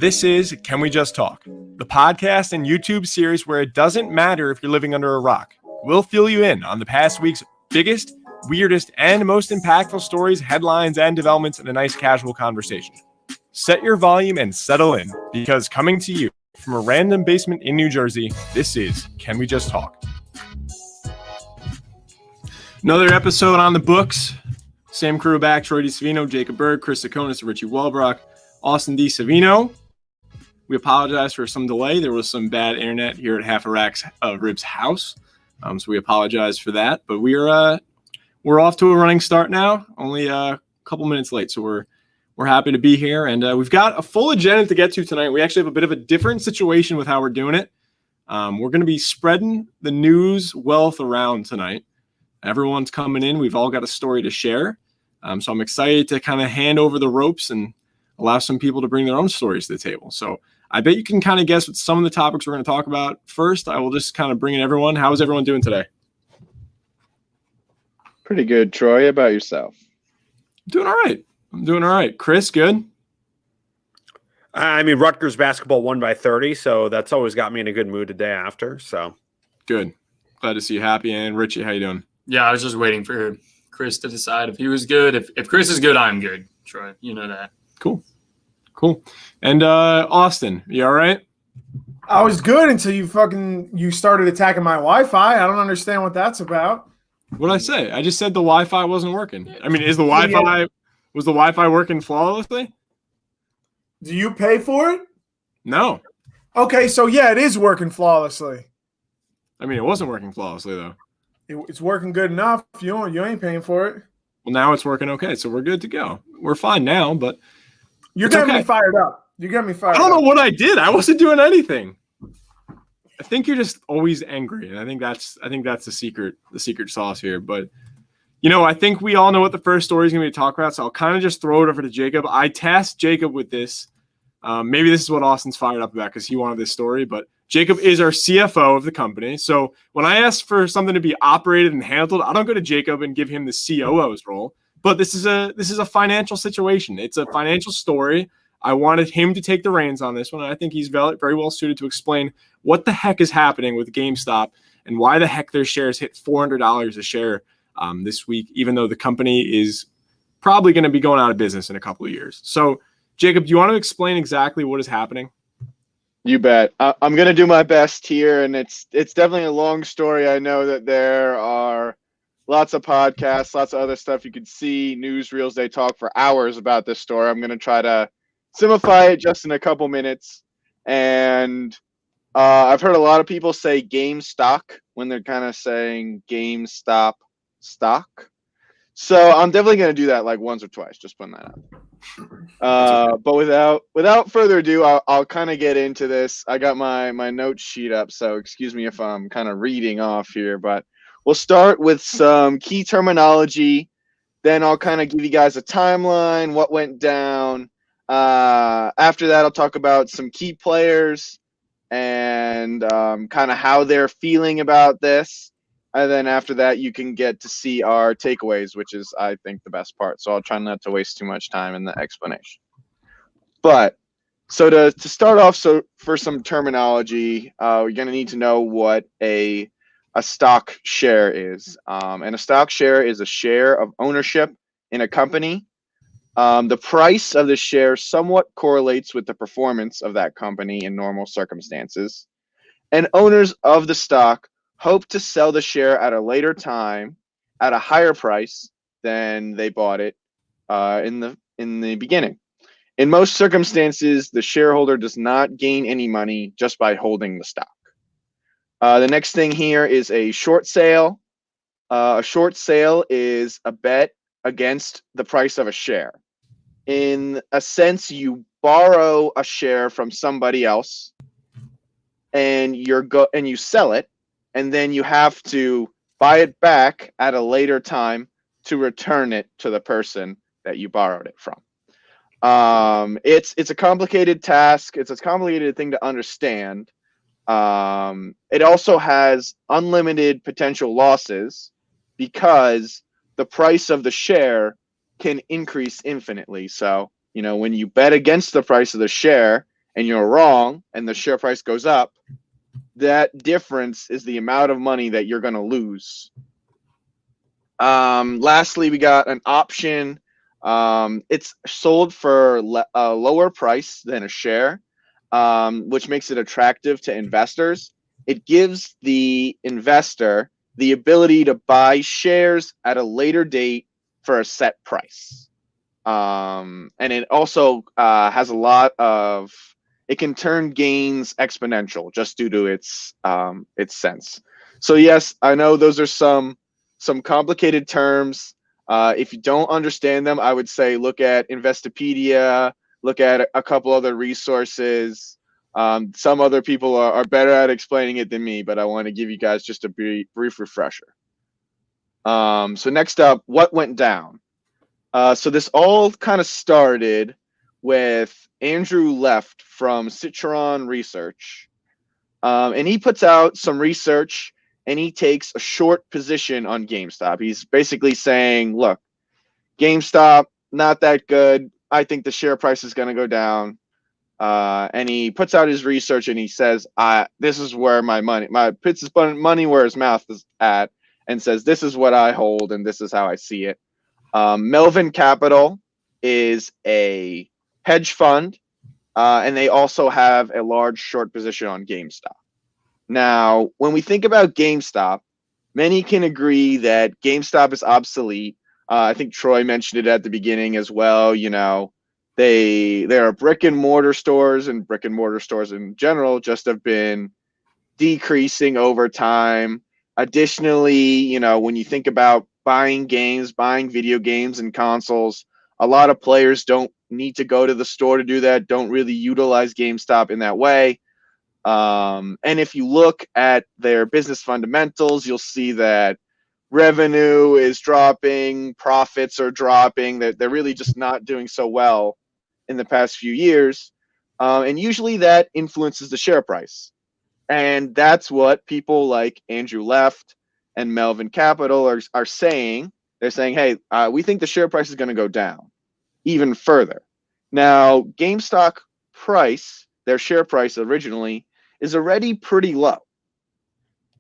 This is Can We Just Talk, the podcast and YouTube series where it doesn't matter if you're living under a rock. We'll fill you in on the past week's biggest, weirdest, and most impactful stories, headlines, and developments in a nice casual conversation. Set your volume and settle in, because coming to you from a random basement in New Jersey, this is Can We Just Talk. Another episode on the books. Same crew back: Troy DeSavino, Jacob Berg, Chris Sakonis, Richie Walbrock, Austin DeSavino. We apologize for some delay. There was some bad internet here at Half a Rack's Ribs house, so we apologize for that. But we're off to a running start now. Only a couple minutes late, so we're happy to be here, and we've got a full agenda to get to tonight. We actually have a bit of a different situation with how we're doing it. We're going to be spreading the news wealth around tonight. Everyone's coming in. We've all got a story to share, so I'm excited to kind of hand over the ropes and allow some people to bring their own stories to the table. So I bet you can kind of guess what some of the topics we're going to talk about. First, I will just kind of bring in everyone. How is everyone doing today? Pretty good, Troy. How about yourself? I'm doing all right. Chris, good? I mean, Rutgers basketball won by 30, so that's always got me in a good mood the day after. So good. Glad to see you happy. And Richie, how you doing? Yeah, I was just waiting for Chris to decide if he was good. If Chris is good, I'm good, Troy. You know that. Cool. And Austin, you all right? I was good until you started attacking my Wi-Fi. I don't understand what that's about. What'd I say? I just said the Wi-Fi wasn't working. I mean, was the Wi-Fi working flawlessly? Do you pay for it? No. Okay, so yeah, it is working flawlessly. I mean, it wasn't working flawlessly though. It's working good enough. You ain't paying for it. Well, now it's working okay, so we're good to go. We're fine now, but you're getting me fired up. I don't know what I did. I wasn't doing anything. I think you're just always angry, and I think that's the secret sauce here. But I think we all know what the first story is going to be to talk about, so I'll kind of just throw it over to Jacob. I tasked Jacob with this. Maybe this is what Austin's fired up about because he wanted this story, but Jacob is our CFO of the company. So when I ask for something to be operated and handled, I don't go to Jacob and give him the COO's role. But this is a financial situation. It's a financial story. I wanted him to take the reins on this one. And I think he's very well suited to explain what the heck is happening with GameStop and why the heck their shares hit $400 a share this week, even though the company is probably going to be going out of business in a couple of years. So, Jacob, do you want to explain exactly what is happening? You bet. I'm going to do my best here, and it's definitely a long story. I know that there are lots of podcasts, lots of other stuff you could see, newsreels. They talk for hours about this story. I'm going to try to simplify it just in a couple minutes. And I've heard a lot of people say GameStop when they're kind of saying GameStop stock. So I'm definitely going to do that like once or twice, just putting that out. But without further ado, I'll kind of get into this. I got my note sheet up, so excuse me if I'm kind of reading off here, but we'll start with some key terminology. Then I'll kind of give you guys a timeline, what went down. After that, I'll talk about some key players and kind of how they're feeling about this. And then after that, you can get to see our takeaways, which is, I think, the best part. So I'll try not to waste too much time in the explanation. But so to start off, so for some terminology, you're going to need to know what a stock share is. And a stock share is a share of ownership in a company. The price of the share somewhat correlates with the performance of that company in normal circumstances. And owners of the stock hope to sell the share at a later time at a higher price than they bought it in the beginning. In most circumstances, the shareholder does not gain any money just by holding the stock. The next thing here is a short sale. A short sale is a bet against the price of a share. In a sense, you borrow a share from somebody else and you sell it, and then you have to buy it back at a later time to return it to the person that you borrowed it from. It's a complicated task. It's a complicated thing to understand. It also has unlimited potential losses because the price of the share can increase infinitely. So, when you bet against the price of the share and you're wrong and the share price goes up, that difference is the amount of money that you're going to lose. Lastly, we got an option. It's sold for a lower price than a share, which makes it attractive to investors. It gives the investor the ability to buy shares at a later date for a set price. And it also has a lot of, it can turn gains exponential just due to its sense. So yes, I know those are some complicated terms. If you don't understand them, I would say look at Investopedia, look at a couple other resources. Some other people are better at explaining it than me, but I want to give you guys just a brief refresher. So next up, what went down? So this all kind of started with Andrew Left from Citron Research. And he puts out some research and he takes a short position on GameStop. He's basically saying, look, GameStop, not that good. I think the share price is going to go down. And he puts out his research and he says, this is where my money, puts his money where his mouth is at and says, this is what I hold and this is how I see it. Melvin Capital is a hedge fund, and they also have a large short position on GameStop. Now, when we think about GameStop, many can agree that GameStop is obsolete. I think Troy mentioned it at the beginning as well. You know, there are brick and mortar stores, and brick and mortar stores in general just have been decreasing over time. Additionally, you know, when you think about buying games, buying video games and consoles, a lot of players don't need to go to the store to do that, don't really utilize GameStop in that way. And if you look at their business fundamentals, you'll see that revenue is dropping, profits are dropping. They're really just not doing so well in the past few years. And usually that influences the share price. And that's what people like Andrew Left and Melvin Capital are saying. They're saying, hey, we think the share price is going to go down even further. Now, GameStop price, their share price originally, is already pretty low,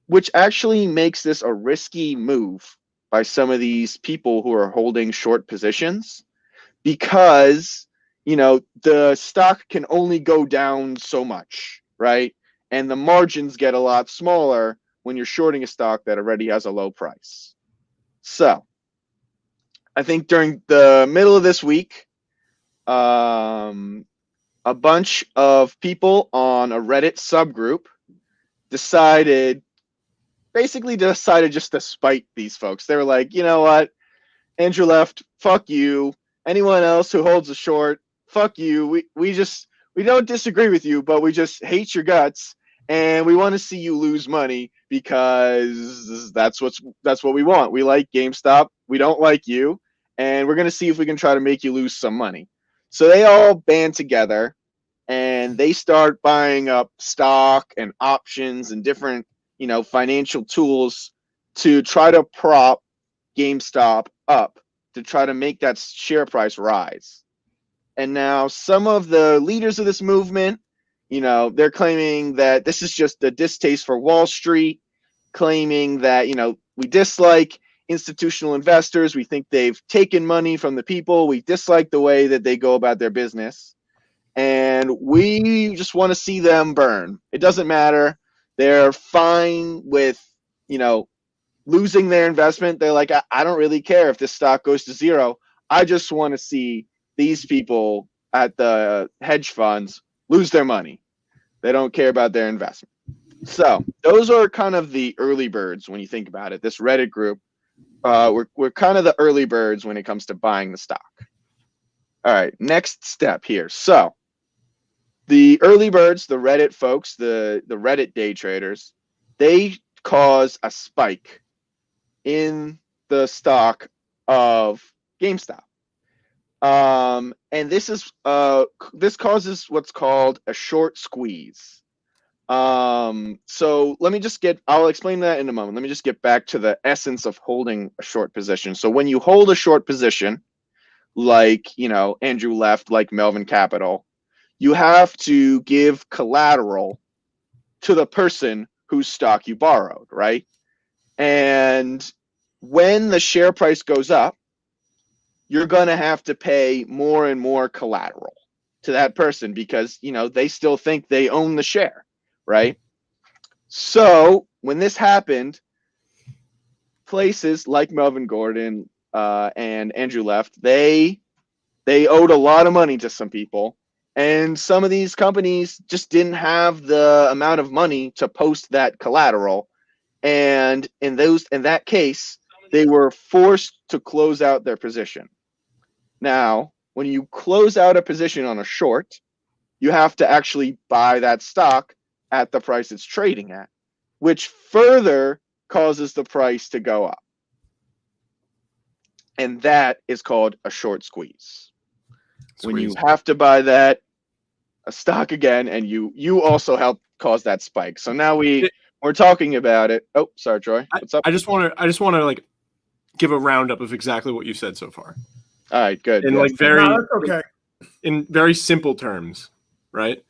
which actually makes this a risky move by some of these people who are holding short positions because, you know, the stock can only go down so much, right? And the margins get a lot smaller when you're shorting a stock that already has a low price. So I think during the middle of this week, a bunch of people on a Reddit subgroup decided just to spite these folks. They were like, you know what, Andrew Left, fuck you. Anyone else who holds a short, fuck you. We don't disagree with you, but we just hate your guts. And we want to see you lose money because that's what we want. We like GameStop. We don't like you. And we're going to see if we can try to make you lose some money. So they all band together and they start buying up stock and options and different, you know, financial tools to try to prop GameStop up to try to make that share price rise. And now some of the leaders of this movement, you know, they're claiming that this is just a distaste for Wall Street, claiming that, you know, we dislike institutional investors. We think they've taken money from the people. We dislike the way that they go about their business. And we just want to see them burn. It doesn't matter. They're fine with, you know, losing their investment. They're like, I don't really care if this stock goes to zero. I just want to see these people at the hedge funds lose their money. They don't care about their investment. So those are kind of the early birds when you think about it. This Reddit group, we're kind of the early birds when it comes to buying the stock. All right, next step here. So the early birds, the Reddit folks, the Reddit day traders, they cause a spike in the stock of GameStop. And this causes what's called a short squeeze. So I'll explain that in a moment. Let me just get back to the essence of holding a short position. So when you hold a short position, like, you know, Andrew Left, like Melvin Capital, you have to give collateral to the person whose stock you borrowed, right? And when the share price goes up, you're going to have to pay more and more collateral to that person because, they still think they own the share, right? So when this happened, places like Melvin Gordon and Andrew Left, they owed a lot of money to some people, and some of these companies just didn't have the amount of money to post that collateral, and in that case, they were forced to close out their position. Now, when you close out a position on a short, you have to actually buy that stock at the price it's trading at, which further causes the price to go up. And that is called a short squeeze. When you have to buy a stock again, and you also help cause that spike. So now we're talking about it. Oh, sorry, Troy. What's up? I just want to like give a roundup of exactly what you said so far. All right, good. In good. Okay. Very simple terms, right?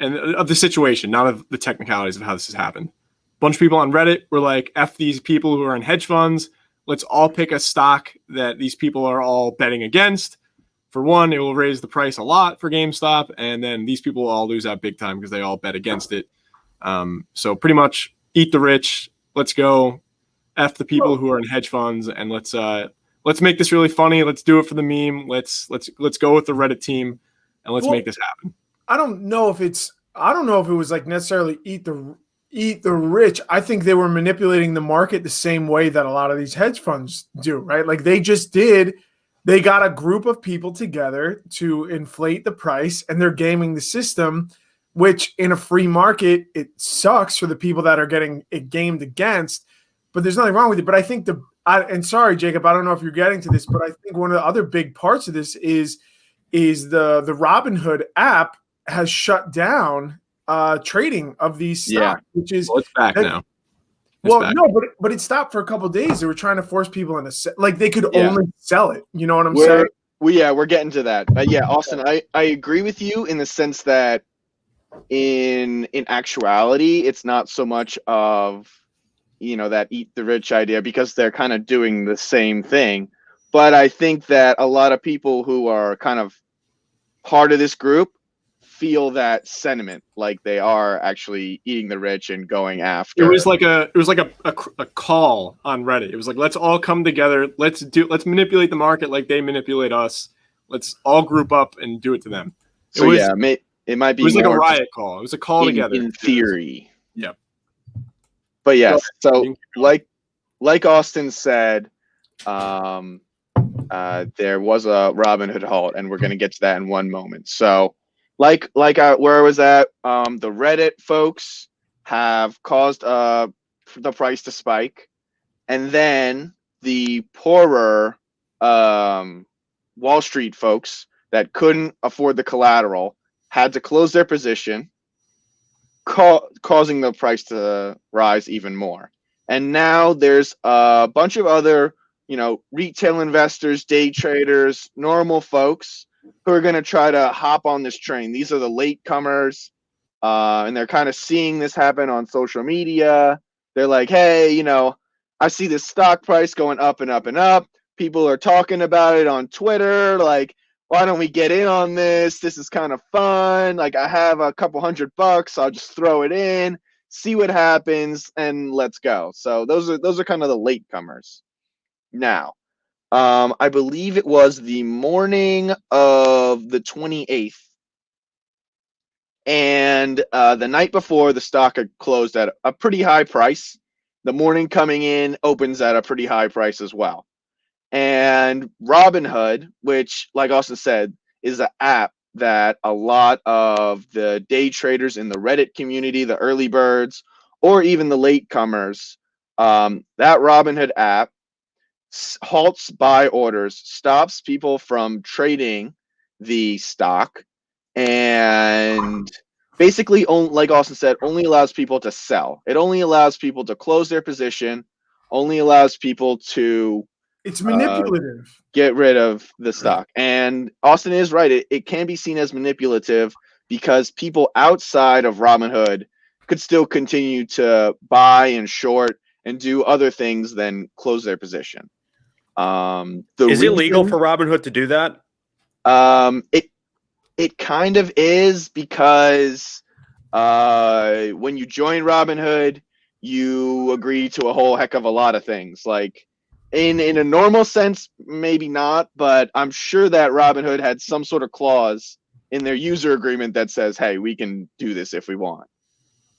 And of the situation, not of the technicalities of how this has happened. A bunch of people on Reddit were like, F these people who are in hedge funds. Let's all pick a stock that these people are all betting against. For one, it will raise the price a lot for GameStop, and then these people will all lose out big time because they all bet against it. So pretty much eat the rich. Let's go. F the people who are in hedge funds, and let's make this really funny. Let's do it for the meme. Let's go with the Reddit team, and let's make this happen. I don't know if it was like necessarily eat the rich. I think they were manipulating the market the same way that a lot of these hedge funds do, right? Like they got a group of people together to inflate the price, and they're gaming the system, which in a free market, it sucks for the people that are getting it gamed against, but there's nothing wrong with it. But I think and sorry, Jacob, I don't know if you're getting to this, but I think one of the other big parts of this is the Robinhood app has shut down trading of these stocks, which is it's back now. But it stopped for a couple of days. They were trying to force people into like they could only sell it. You know what I'm saying? We're getting to that. But yeah, Austin, I agree with you in the sense that in actuality, it's not so much of that eat the rich idea because they're kind of doing the same thing. But I think that a lot of people who are kind of part of this group feel that sentiment, like they are actually eating the rich and going after. It was like a call on Reddit. It was like, let's all come together. Let's manipulate the market like they manipulate us. Let's all group up and do it to them. It might be. It was like a riot call. It was a call together. In theory. Yep. But yes, so like Austin said, there was a Robinhood halt, and we're going to get to that in one moment. So where I was at, the Reddit folks have caused the price to spike, and then the poorer Wall Street folks that couldn't afford the collateral had to close their position, causing the price to rise even more. And now there's a bunch of other, retail investors, day traders, normal folks who are going to try to hop on this train. These are the latecomers, and they're kind of seeing this happen on social media. They're like, hey, I see this stock price going up and up and up. People are talking about it on Twitter. Like, why don't we get in on this? This is kind of fun. Like, I have a couple $100. I'll just throw it in, see what happens, and let's go. So those are kind of the latecomers. Now, I believe it was the morning of the 28th, and the night before, the stock had closed at a pretty high price. The morning coming in opens at a pretty high price as well. And Robinhood, which, like Austin said, is an app that a lot of the day traders in the Reddit community, the early birds, or even the latecomers, that Robinhood app halts buy orders, stops people from trading the stock, and basically, like Austin said, only allows people to sell. It only allows people to close their position, only allows people to it's manipulative. Get rid of the stock. And Austin is right. It can be seen as manipulative because people outside of Robinhood could still continue to buy and short and do other things than close their position. Is it legal for Robinhood to do that? It kind of is, because when you join Robinhood, you agree to a whole heck of a lot of things. Like in a normal sense, maybe not, but I'm sure that Robinhood had some sort of clause in their user agreement that says, hey, we can do this if we want.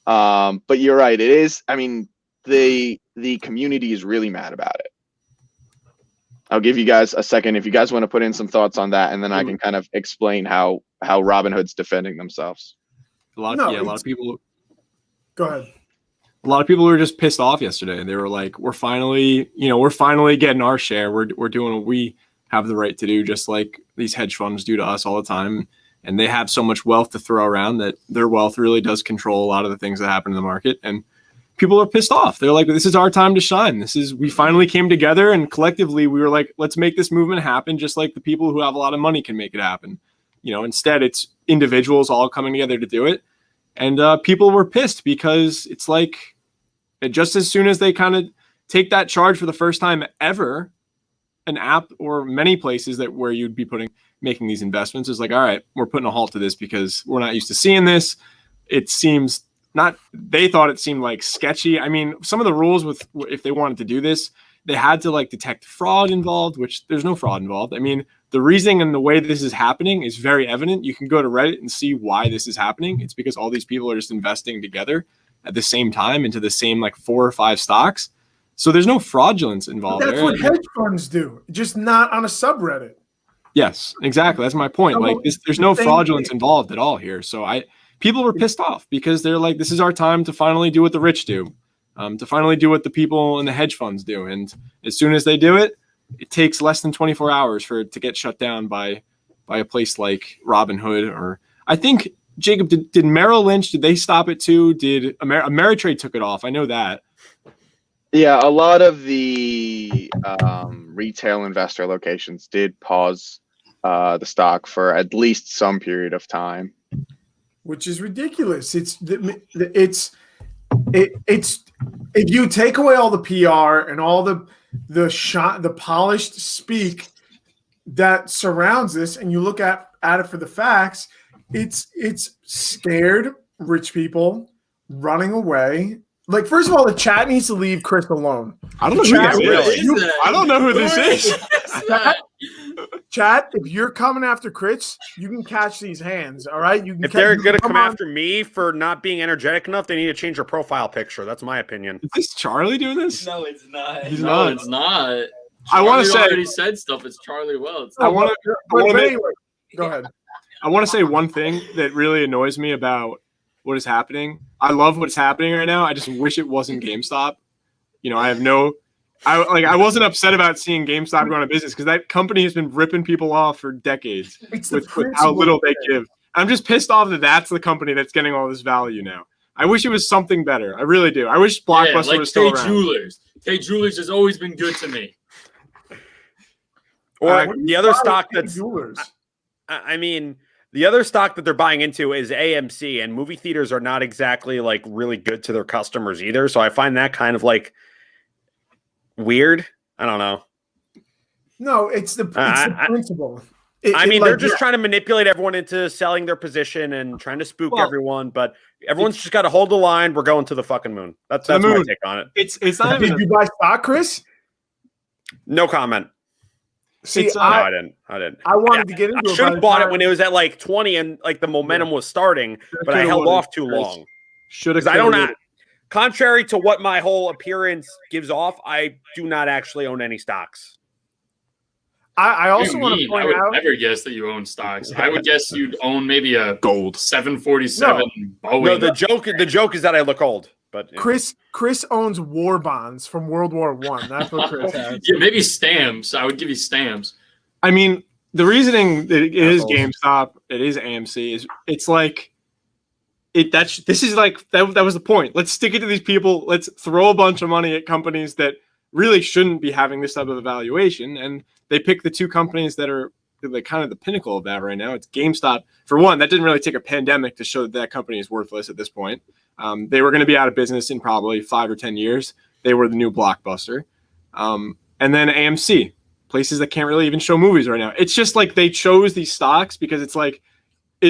But you're right. It is. I mean, the community is really mad about it. I'll give you guys a second if you guys want to put in some thoughts on that, and then I can kind of explain how Robinhood's defending themselves. A lot of people. Go ahead. A lot of people were just pissed off yesterday. They were like, we're finally getting our share. We're doing what we have the right to do, just like these hedge funds do to us all the time. And they have so much wealth to throw around that their wealth really does control a lot of the things that happen in the market. And people are pissed off. They're like, this is our time to shine. We finally came together, and collectively we were like, let's make this movement happen, just like the people who have a lot of money can make it happen. Instead it's individuals all coming together to do it. And people were pissed because it's like, just as soon as they kind of take that charge for the first time ever, an app or many places where you'd be making these investments is like, all right, we're putting a halt to this because we're not used to seeing this. It seems they thought it seemed like sketchy. I mean, some of the rules if they wanted to do this, they had to detect fraud involved, which there's no fraud involved. I mean, the reasoning and the way this is happening is very evident. You can go to Reddit and see why this is happening. It's because all these people are just investing together at the same time into the same 4 or 5 stocks. So there's no fraudulence involved. But that's what hedge funds do, just not on a subreddit. Yes, exactly. That's my point. There's no fraudulence involved at all here. So people were pissed off because they're like, this is our time to finally do what the rich do, to finally do what the people in the hedge funds do. And as soon as they do it, it takes less than 24 hours for it to get shut down by a place like Robinhood. Or I think, Jacob, did Merrill Lynch, did they stop it too? Did Ameritrade took it off? I know that. Yeah, a lot of the retail investor locations did pause the stock for at least some period of time, which is ridiculous. It's if you take away all the PR and all the polished speak that surrounds this, and you look at it for the facts, it's scared rich people running away. First of all, the chat needs to leave Chris alone. I don't know who this is. I don't know who this is. Chat, if you're coming after Chris, you can catch these hands, all right? If they're going to come after me for not being energetic enough, they need to change their profile picture. That's my opinion. Is this Charlie doing this? No, it's not. He's not. It's not. I want to say already said stuff. It's Charlie Welch. Anyway, go ahead. I want to say one thing that really annoys me about what is happening. I love what's happening right now. I just wish it wasn't GameStop. I wasn't upset about seeing GameStop go out of business because that company has been ripping people off for decades with how little they give. I'm just pissed off that that's the company that's getting all this value now. I wish it was something better. I really do. I wish Blockbuster was still around. Jewelers. Kay Jewelers has always been good to me. Or the other stock that's Jewelers. I mean, the other stock that they're buying into is AMC, and movie theaters are not exactly really good to their customers either. So I find that kind of weird. I don't know. No, it's the principle. They're just trying to manipulate everyone into selling their position and trying to spook everyone, but everyone's just got to hold the line. We're going to the fucking moon. That's my take on it. It's not Did you buy stock, Chris? No comment. See, I didn't. I wanted to get into it. I should have bought it when it was at 20 and the momentum was starting, but I held off too long. Because I don't. Contrary to what my whole appearance gives off, I do not actually own any stocks. I also want to point out. I would never guess that you own stocks. I would guess you'd own maybe a gold 747 Boeing. No, the joke is that I look old. But Chris owns war bonds from World War I. That's what Chris has. Yeah, maybe stamps. I would give you stamps. I mean, the reasoning that it is GameStop, it is AMC, is it's like this is that was the point. Let's stick it to these people. Let's throw a bunch of money at companies that really shouldn't be having this type of evaluation. And they pick the two companies that are the kind of the pinnacle of that right now. It's GameStop. For one, that didn't really take a pandemic to show that that company is worthless at this point. They were going to be out of business in probably 5 or 10 years. They were the new Blockbuster. And then AMC, places that can't really even show movies right now. It's just like they chose these stocks because it's like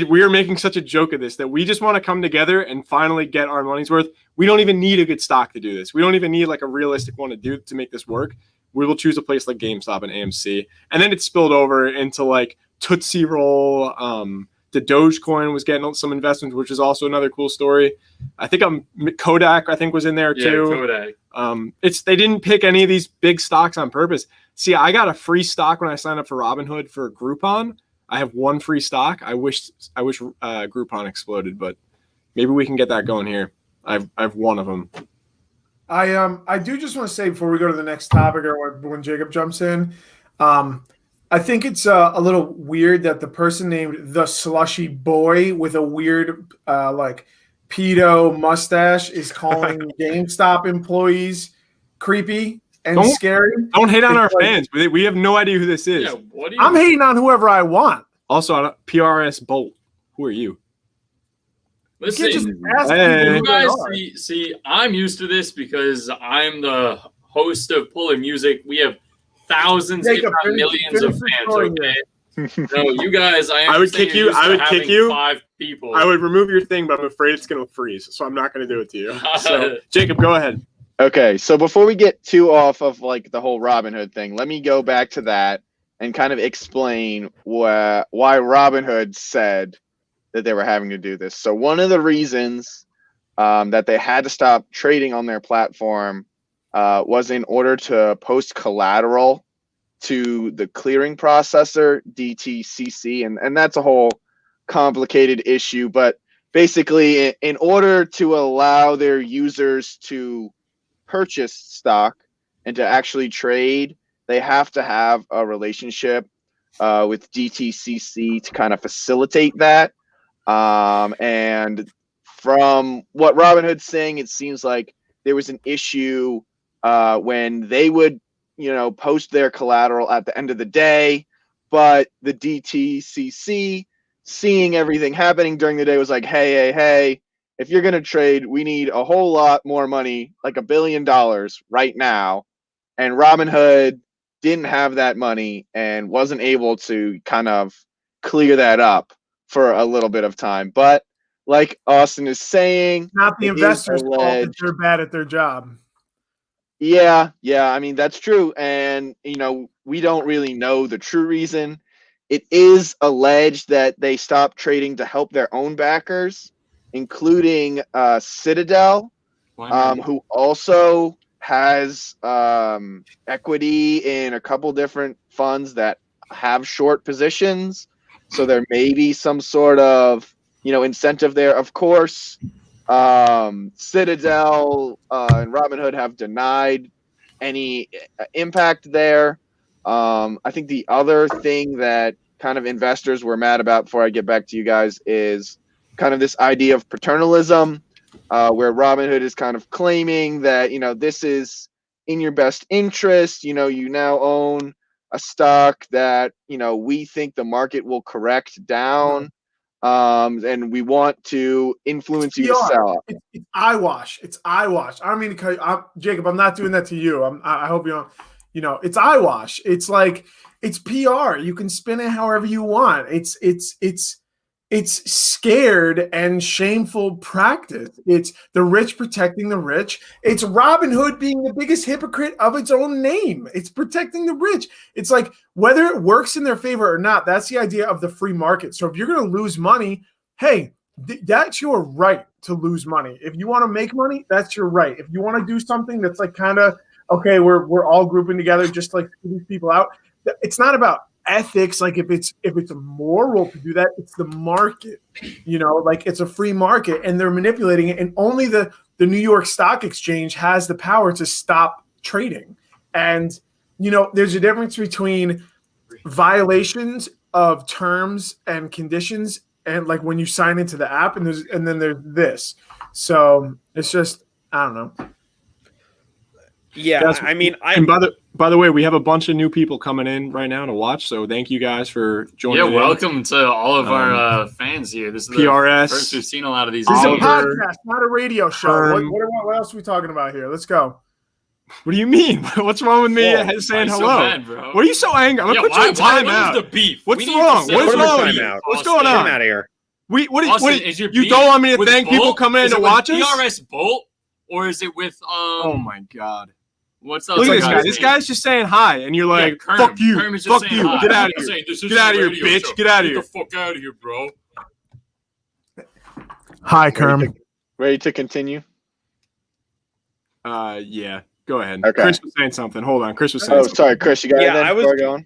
we are making such a joke of this that we just want to come together and finally get our money's worth. We don't even need a good stock to do this. We don't even need like a realistic one to make this work. We will choose a place like GameStop and AMC. And then it spilled over into like Tootsie Roll. The Dogecoin was getting some investments, which is also another cool story. I think Kodak, I think, was in there too. Yeah, Kodak. They didn't pick any of these big stocks on purpose. See, I got a free stock when I signed up for Robinhood for Groupon. I have one free stock. I wish Groupon exploded, but maybe we can get that going here. I've one of them. I do just want to say before we go to the next topic or when Jacob jumps in, I think it's a little weird that the person named the Slushy Boy with a weird like pedo mustache is calling GameStop employees creepy and scary. Don't hate on our fans. We have no idea who this is. Yeah, I'm hating on whoever I want. Also, on PRS Bolt. Who are you? Listen, you guys see, I'm used to this because I'm the host of Pulling Music. We have thousands, if not millions of fans. Okay, no, you guys. I would kick you. I would kick you. 5 people. I would remove your thing, but I'm afraid it's going to freeze, so I'm not going to do it to you. So, Jacob, go ahead. Okay, so before we get too off of like the whole Robinhood thing, let me go back to that and kind of explain why Robinhood said that they were having to do this. So one of the reasons that they had to stop trading on their platform was in order to post collateral to the clearing processor, DTCC, and that's a whole complicated issue. But basically, in order to allow their users to purchase stock and to actually trade, they have to have a relationship with DTCC to kind of facilitate that. And from what Robinhood's saying, it seems like there was an issue when they would, post their collateral at the end of the day, but the DTCC, seeing everything happening during the day, was like, hey, if you're going to trade, we need a whole lot more money, like $1 billion right now. And Robinhood didn't have that money and wasn't able to kind of clear that up for a little bit of time. But like Austin is saying, not the investors' fault that they're bad at their job. Yeah, I mean, that's true. And, we don't really know the true reason. It is alleged that they stopped trading to help their own backers, including Citadel, who also has equity in a couple different funds that have short positions. So there may be some sort of, incentive there. Of course, Citadel and Robinhood have denied any impact there. I think the other thing that kind of investors were mad about, before I get back to you guys, is kind of this idea of paternalism, where Robinhood is kind of claiming that, this is in your best interest. You now own a stock that, we think the market will correct down. And we want to influence you to sell. It's eyewash. It's eyewash. I don't mean to cut you. Jacob, I'm not doing that to you. I hope you don't. It's eyewash. It's like, it's PR. You can spin it however you want. It's scared and shameful practice. It's the rich protecting the rich. It's Robinhood being the biggest hypocrite of its own name. It's protecting the rich. It's like, whether it works in their favor or not, that's the idea of the free market. So if you're going to lose money, hey, that's your right to lose money. If you want to make money, that's your right. If you want to do something that's like kind of, okay, we're all grouping together just to like these people out. It's not about ethics. Like if it's moral to do that, it's the market, like it's a free market and they're manipulating it. And only the New York Stock Exchange has the power to stop trading. And, there's a difference between violations of terms and conditions and like when you sign into the app and then there's this. So it's just, I don't know. Yeah, I mean, and by By the way, we have a bunch of new people coming in right now to watch, so thank you guys for joining. Yeah, welcome to all of our fans here. This is PRS. the first we've seen a lot of these. This is a podcast, not a radio show. What else are we talking about here? Let's go. What do you mean? What's wrong with me saying hello? So mad, bro? What are you so angry? I'm gonna put you in timeout. What is the beef? What's wrong? What's wrong with you? What's going on? Get out of here. You don't want me to thank people coming in to watch us? PRS Bolt, or is it with Oh my god. What's up? Look at this guy. This guy's just saying hi, and you're like, fuck you. Fuck you. Get out of here. Get out of here, bitch. Get out of here. Get the fuck out of here, bro. Hi, Kerm. Ready to continue? Yeah. Go ahead. Okay. Chris was saying something. Hold on. Chris was saying something. Sorry, Chris. You got it then?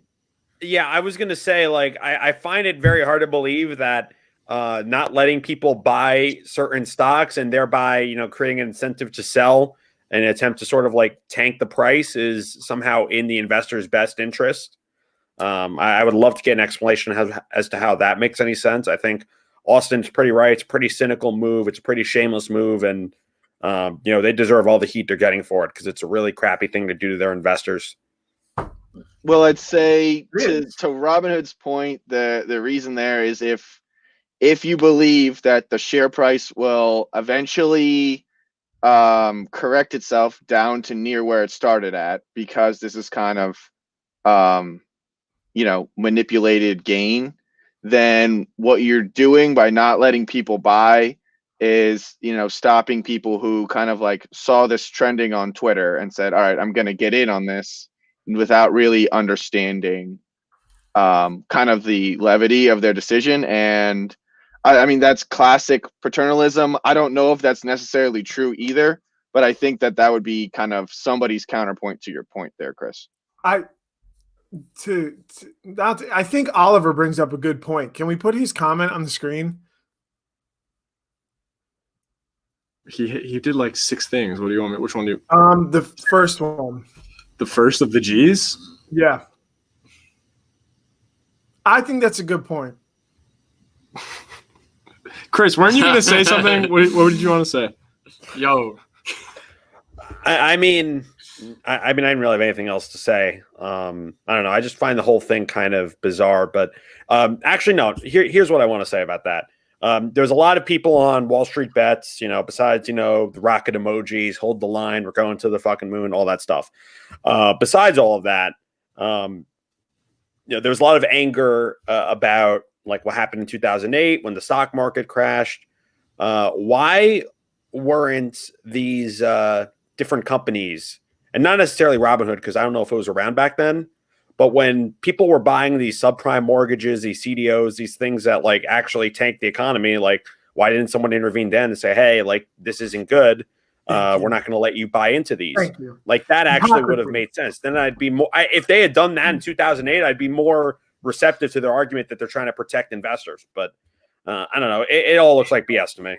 Yeah, I was going to say, like, I find it very hard to believe that not letting people buy certain stocks and thereby, creating an incentive to sell and attempt to sort of like tank the price is somehow in the investor's best interest. I would love to get an explanation as to how that makes any sense. I think Austin's pretty right. It's a pretty cynical move. It's a pretty shameless move. And, they deserve all the heat they're getting for it because it's a really crappy thing to do to their investors. Well, I'd say to Robinhood's point, the reason there is if you believe that the share price will eventually correct itself down to near where it started at, because this is kind of manipulated gain, then what you're doing by not letting people buy is stopping people who kind of like saw this trending on Twitter and said, all right, I'm going to get in on this, without really understanding kind of the levity of their decision. And I mean, that's classic paternalism. I don't know if that's necessarily true either, but I think that would be kind of somebody's counterpoint to your point there, Chris. I think Oliver brings up a good point. Can we put his comment on the screen? He did like 6 things. What do you want me? Which one do you? The first one. The first of the G's? Yeah. I think that's a good point. Chris, weren't you going to say something? What did you want to say? Yo. I mean, I didn't really have anything else to say. I don't know. I just find the whole thing kind of bizarre. But actually, no. Here's what I want to say about that. There's a lot of people on Wall Street Bets, besides, the rocket emojis, hold the line, we're going to the fucking moon, all that stuff. Besides all of that, there was a lot of anger about like what happened in 2008 when the stock market crashed. Why weren't these different companies, and not necessarily Robinhood, because I don't know if it was around back then, but when people were buying these subprime mortgages, these CDOs, these things that like actually tank the economy, like why didn't someone intervene then and say, hey, like this isn't good. We're not going to let you buy into these. Like that actually would have made sense. Then I'd be more, if they had done that in 2008, I'd be more receptive to their argument that they're trying to protect investors. But I don't know. It all looks like BS to me.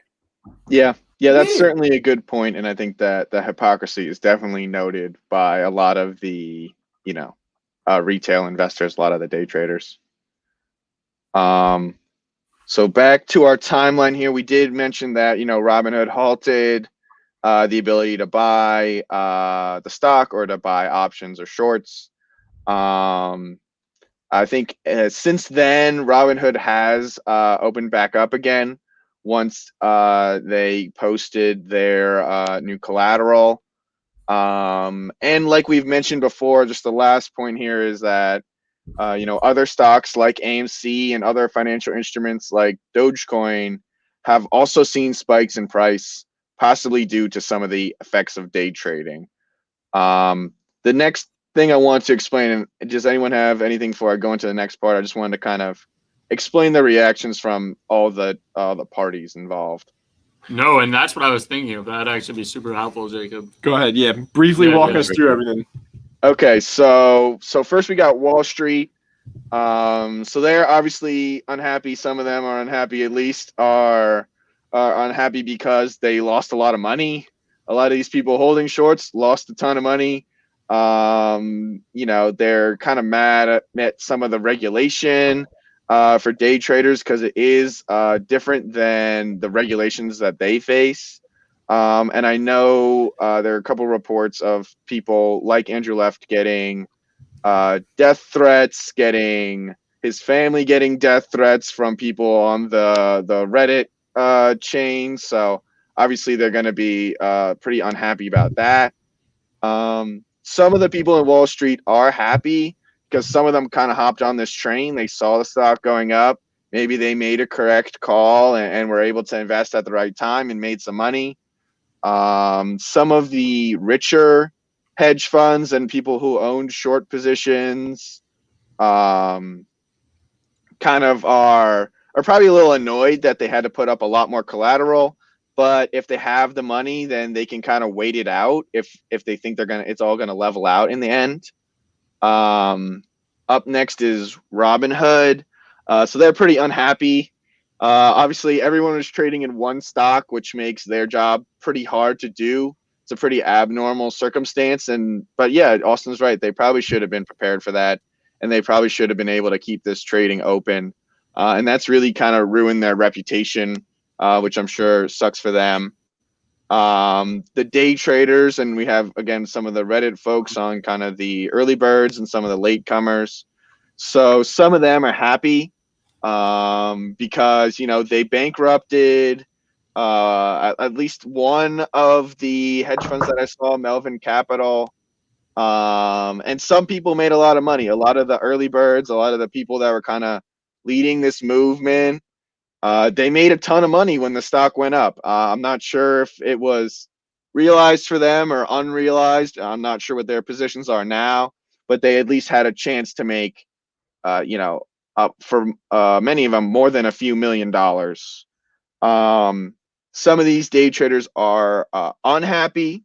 Yeah, that's certainly a good point. And I think that the hypocrisy is definitely noted by a lot of the, retail investors, a lot of the day traders. So back to our timeline here, we did mention that, Robinhood halted the ability to buy the stock or to buy options or shorts. I think since then, Robinhood has opened back up again once they posted their new collateral. And like we've mentioned before, just the last point here is that, other stocks like AMC and other financial instruments like Dogecoin have also seen spikes in price, possibly due to some of the effects of day trading. The next thing I want to explain, and does anyone have anything before I go into the next part? I just wanted to kind of explain the reactions from all the parties involved. No, and that's what I was thinking of. That'd actually be super helpful, Jacob. Go ahead. Yeah, briefly walk us through everything. Okay, so first we got Wall Street. So they're obviously unhappy. Some of them are unhappy, at least are unhappy because they lost a lot of money. A lot of these people holding shorts lost a ton of money. They're kind of mad at some of the regulation for day traders because it is different than the regulations that they face. And I know there are a couple reports of people like Andrew Left getting death threats, getting his family getting death threats from people on the Reddit chain. So obviously they're going to be pretty unhappy about that. Some of the people in Wall Street are happy because some of them kind of hopped on this train. They saw the stock going up. Maybe they made a correct call and were able to invest at the right time and made some money. Some of the richer hedge funds and people who owned short positions kind of are probably a little annoyed that they had to put up a lot more collateral. But if they have the money, then they can kind of wait it out if they think it's all gonna level out in the end. Up next is Robinhood. So they're pretty unhappy. Obviously, everyone was trading in one stock, which makes their job pretty hard to do. It's a pretty abnormal circumstance. But yeah, Austin's right. They probably should have been prepared for that, and they probably should have been able to keep this trading open. And that's really kind of ruined their reputation, which I'm sure sucks for them. The day traders, and we have, again, some of the Reddit folks on kind of the early birds and some of the latecomers. So some of them are happy because, they bankrupted at least one of the hedge funds that I saw, Melvin Capital. And some people made a lot of money. A lot of the early birds, a lot of the people that were kind of leading this movement, they made a ton of money when the stock went up. I'm not sure if it was realized for them or unrealized. I'm not sure what their positions are now, but they at least had a chance to make, up for many of them more than a few $1,000,000. Some of these day traders are unhappy.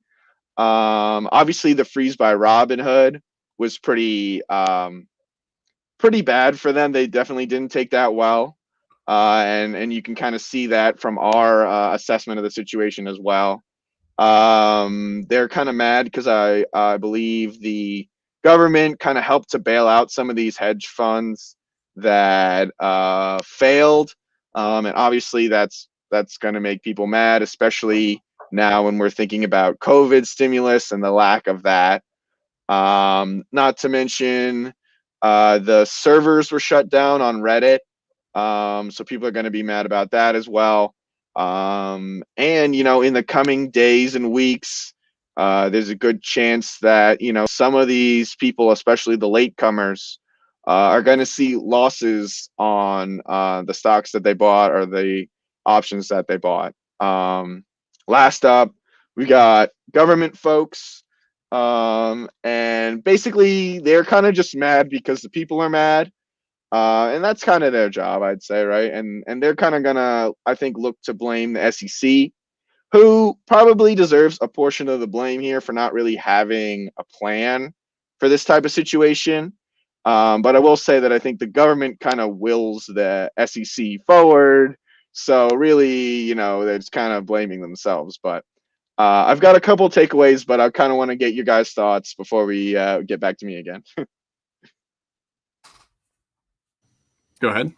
Obviously, the freeze by Robinhood was pretty bad for them. They definitely didn't take that well. And you can kind of see that from our assessment of the situation as well. They're kind of mad because I believe the government kind of helped to bail out some of these hedge funds that failed. And obviously that's going to make people mad, especially now when we're thinking about COVID stimulus and the lack of that. Not to mention the servers were shut down on Reddit. So people are going to be mad about that as well. And, in the coming days and weeks, there's a good chance that, some of these people, especially the latecomers, are going to see losses on the stocks that they bought or the options that they bought. Last up, we got government folks. And basically, they're kind of just mad because the people are mad. And that's kind of their job, I'd say, right? And they're kind of gonna, I think, look to blame the SEC, who probably deserves a portion of the blame here for not really having a plan for this type of situation. But I will say that I think the government kind of wills the SEC forward. So really, they're just kind of blaming themselves. But I've got a couple takeaways, but I kind of want to get your guys' thoughts before we get back to me again. Go ahead.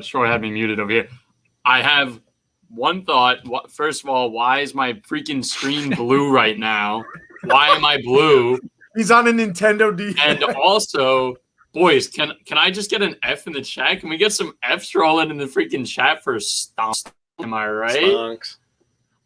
Troy had me muted over here. I have one thought. First of all, why is my freaking screen blue right now? Why am I blue? He's on a Nintendo DS. And also, boys, can I just get an F in the chat? Can we get some Fs rolling in the freaking chat for stonks? Am I right? Stonks.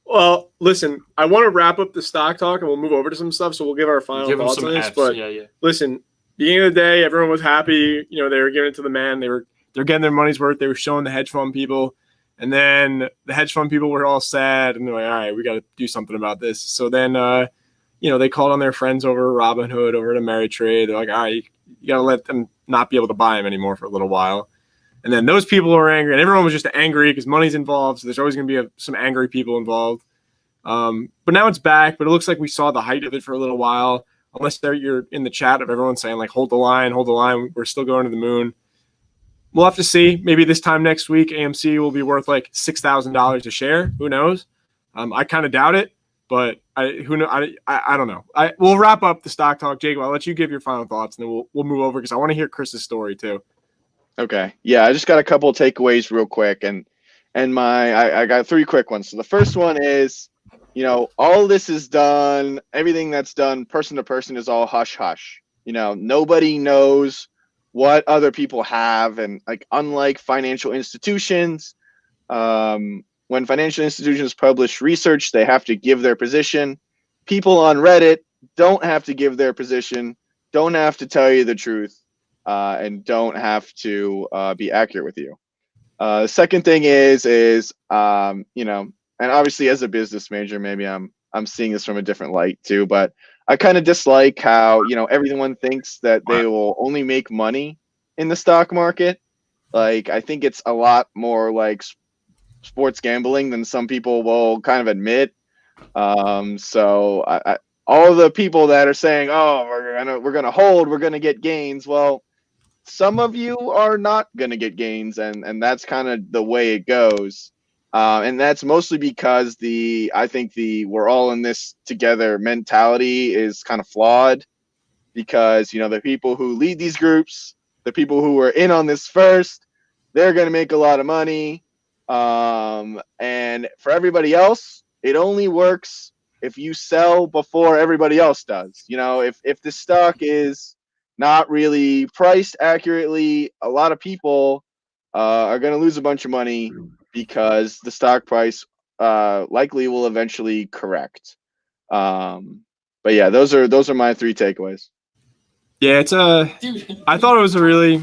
Well, listen, I want to wrap up the stock talk and we'll move over to some stuff. So we'll give our final thoughts on this. Fs. But yeah. Listen, beginning of the day, everyone was happy. They were giving it to the man. They're getting their money's worth. They were showing the hedge fund people. And then the hedge fund people were all sad. And they're like, all right, we got to do something about this. So then, they called on their friends over at Robinhood, over at Ameritrade. They're like, all right, you got to let them not be able to buy them anymore for a little while. And then those people were angry. And everyone was just angry because money's involved. So there's always going to be some angry people involved. But now it's back. But it looks like we saw the height of it for a little while. Unless you're in the chat of everyone saying, like, hold the line. We're still going to the moon. We'll have to see. Maybe this time next week, AMC will be worth like $6,000 a share. Who knows? I kind of doubt it, but I don't know. We'll wrap up the stock talk. Jacob, I'll let you give your final thoughts, and then we'll move over because I want to hear Chris's story too. Okay. Yeah, I just got a couple of takeaways real quick, and I got three quick ones. So the first one is all this is done. Everything that's done person to person is all hush hush. Nobody knows what other people have, and like unlike financial institutions, when financial institutions publish research, they have to give their position. People on Reddit don't have to give their position, don't have to tell you the truth, and don't have to be accurate with you. The second thing is and obviously as a business major, maybe I'm seeing this from a different light too, but I kind of dislike how, everyone thinks that they will only make money in the stock market. Like, I think it's a lot more like sports gambling than some people will kind of admit. So all the people that are saying, "Oh, we're gonna hold, we're gonna get gains," well, some of you are not gonna get gains, and that's kind of the way it goes. And that's mostly because I think the we're all in this together mentality is kind of flawed, because the people who lead these groups, the people who were in on this first, they're gonna make a lot of money. And for everybody else, it only works if you sell before everybody else does. If the stock is not really priced accurately, a lot of people are going to lose a bunch of money because the stock price likely will eventually correct. But yeah, those are my 3 takeaways. Yeah, I thought it was a really.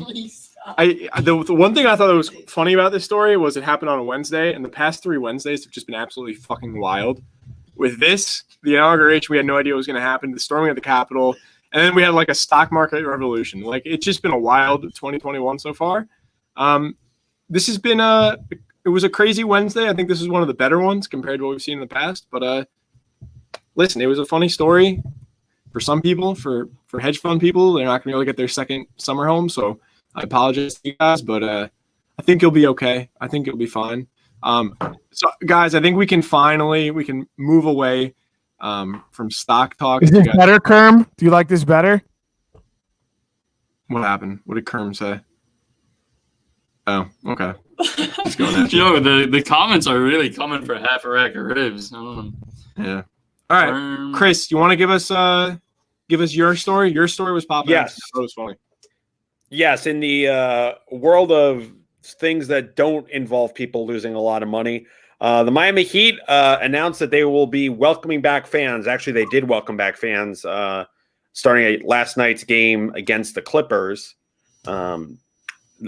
The one thing I thought was funny about this story was it happened on a Wednesday, and the past 3 Wednesdays have just been absolutely fucking wild. With this, the inauguration, we had no idea what was going to happen. The storming of the Capitol, and then we had like a stock market revolution. Like, it's just been a wild 2021 so far. This has been it was a crazy Wednesday. I think this is one of the better ones compared to what we've seen in the past. But listen, it was a funny story for some people. For hedge fund people, they're not going to be able to get their second summer home. So I apologize to you guys, but I think you'll be okay. I think you'll be fine. So guys, I think we can move away from stock talk. Is this better, Kerm? Do you like this better? What happened? What did Kerm say? Oh, okay. The comments are really coming for half a rack of ribs. Yeah. All right, Chris, you want to give us your story? Your story was popping. Yes, that was funny. Yes, in the world of things that don't involve people losing a lot of money, the Miami Heat announced that they will be welcoming back fans. Actually, they did welcome back fans starting at last night's game against the Clippers,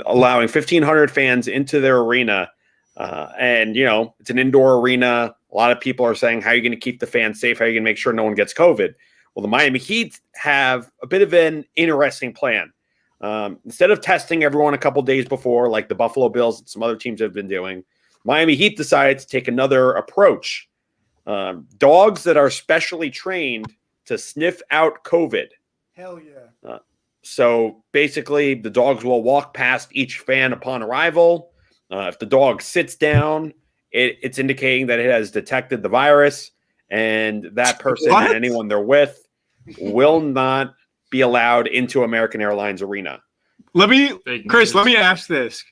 allowing 1,500 fans into their arena. And, it's an indoor arena. A lot of people are saying, how are you going to keep the fans safe? How are you going to make sure no one gets COVID? Well, the Miami Heat have a bit of an interesting plan. Instead of testing everyone a couple days before, like the Buffalo Bills and some other teams have been doing, Miami Heat decided to take another approach. Dogs that are specially trained to sniff out COVID. Hell yeah. So basically, the dogs will walk past each fan upon arrival. If the dog sits down, it's indicating that it has detected the virus, and that person and anyone they're with will not be allowed into American Airlines Arena. Chris, let me ask this.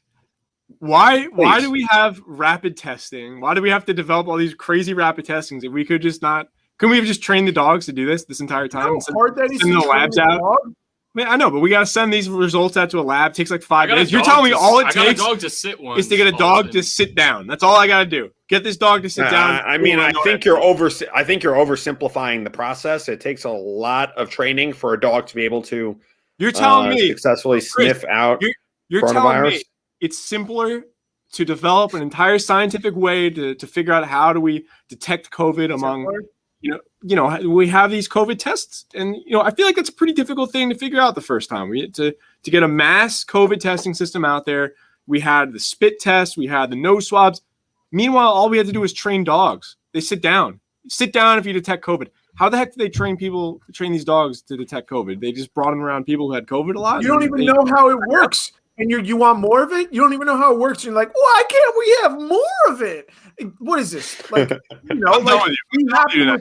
Why do we have rapid testing? Why do we have to develop all these crazy rapid testings if we could just not? Couldn't we have just trained the dogs to do this entire time? No, send the labs out. Man, I know, but we got to send these results out to a lab. It takes like 5 days. You're telling me all it takes is to get a dog to sit down. That's all I got to do. Get this dog to sit down. I think you're oversimplifying the process. It takes a lot of training for a dog to be able to. You're telling me successfully sniff out. You're telling me it's simpler to develop an entire scientific way to figure out how do we detect COVID among. We have these COVID tests, and I feel like that's a pretty difficult thing to figure out the first time. We had to get a mass COVID testing system out there. We had the spit test, we had the nose swabs. Meanwhile, all we had to do was train dogs. They sit down. Sit down if you detect COVID. How the heck do they train these dogs to detect COVID? They just brought them around people who had COVID a lot. You don't even know how it works. And you want more of it? You don't even know how it works. You're like, why can't we have more of it? What is this? Like, I'm done with you.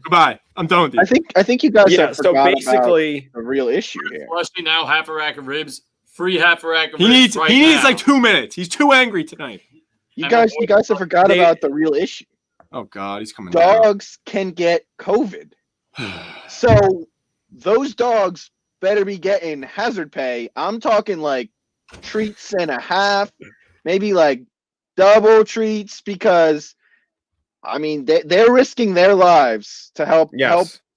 Goodbye. I'm done with you. I think you guys have so basically the real issue here. Especially now, half a rack of ribs, free half a rack of ribs. He needs like 2 minutes. He's too angry tonight. You guys have forgot about the real issue. Oh God, he's coming down. Dogs can get COVID. So those dogs better be getting hazard pay. I'm talking like treats and a half, maybe like double treats, because they're risking their lives to help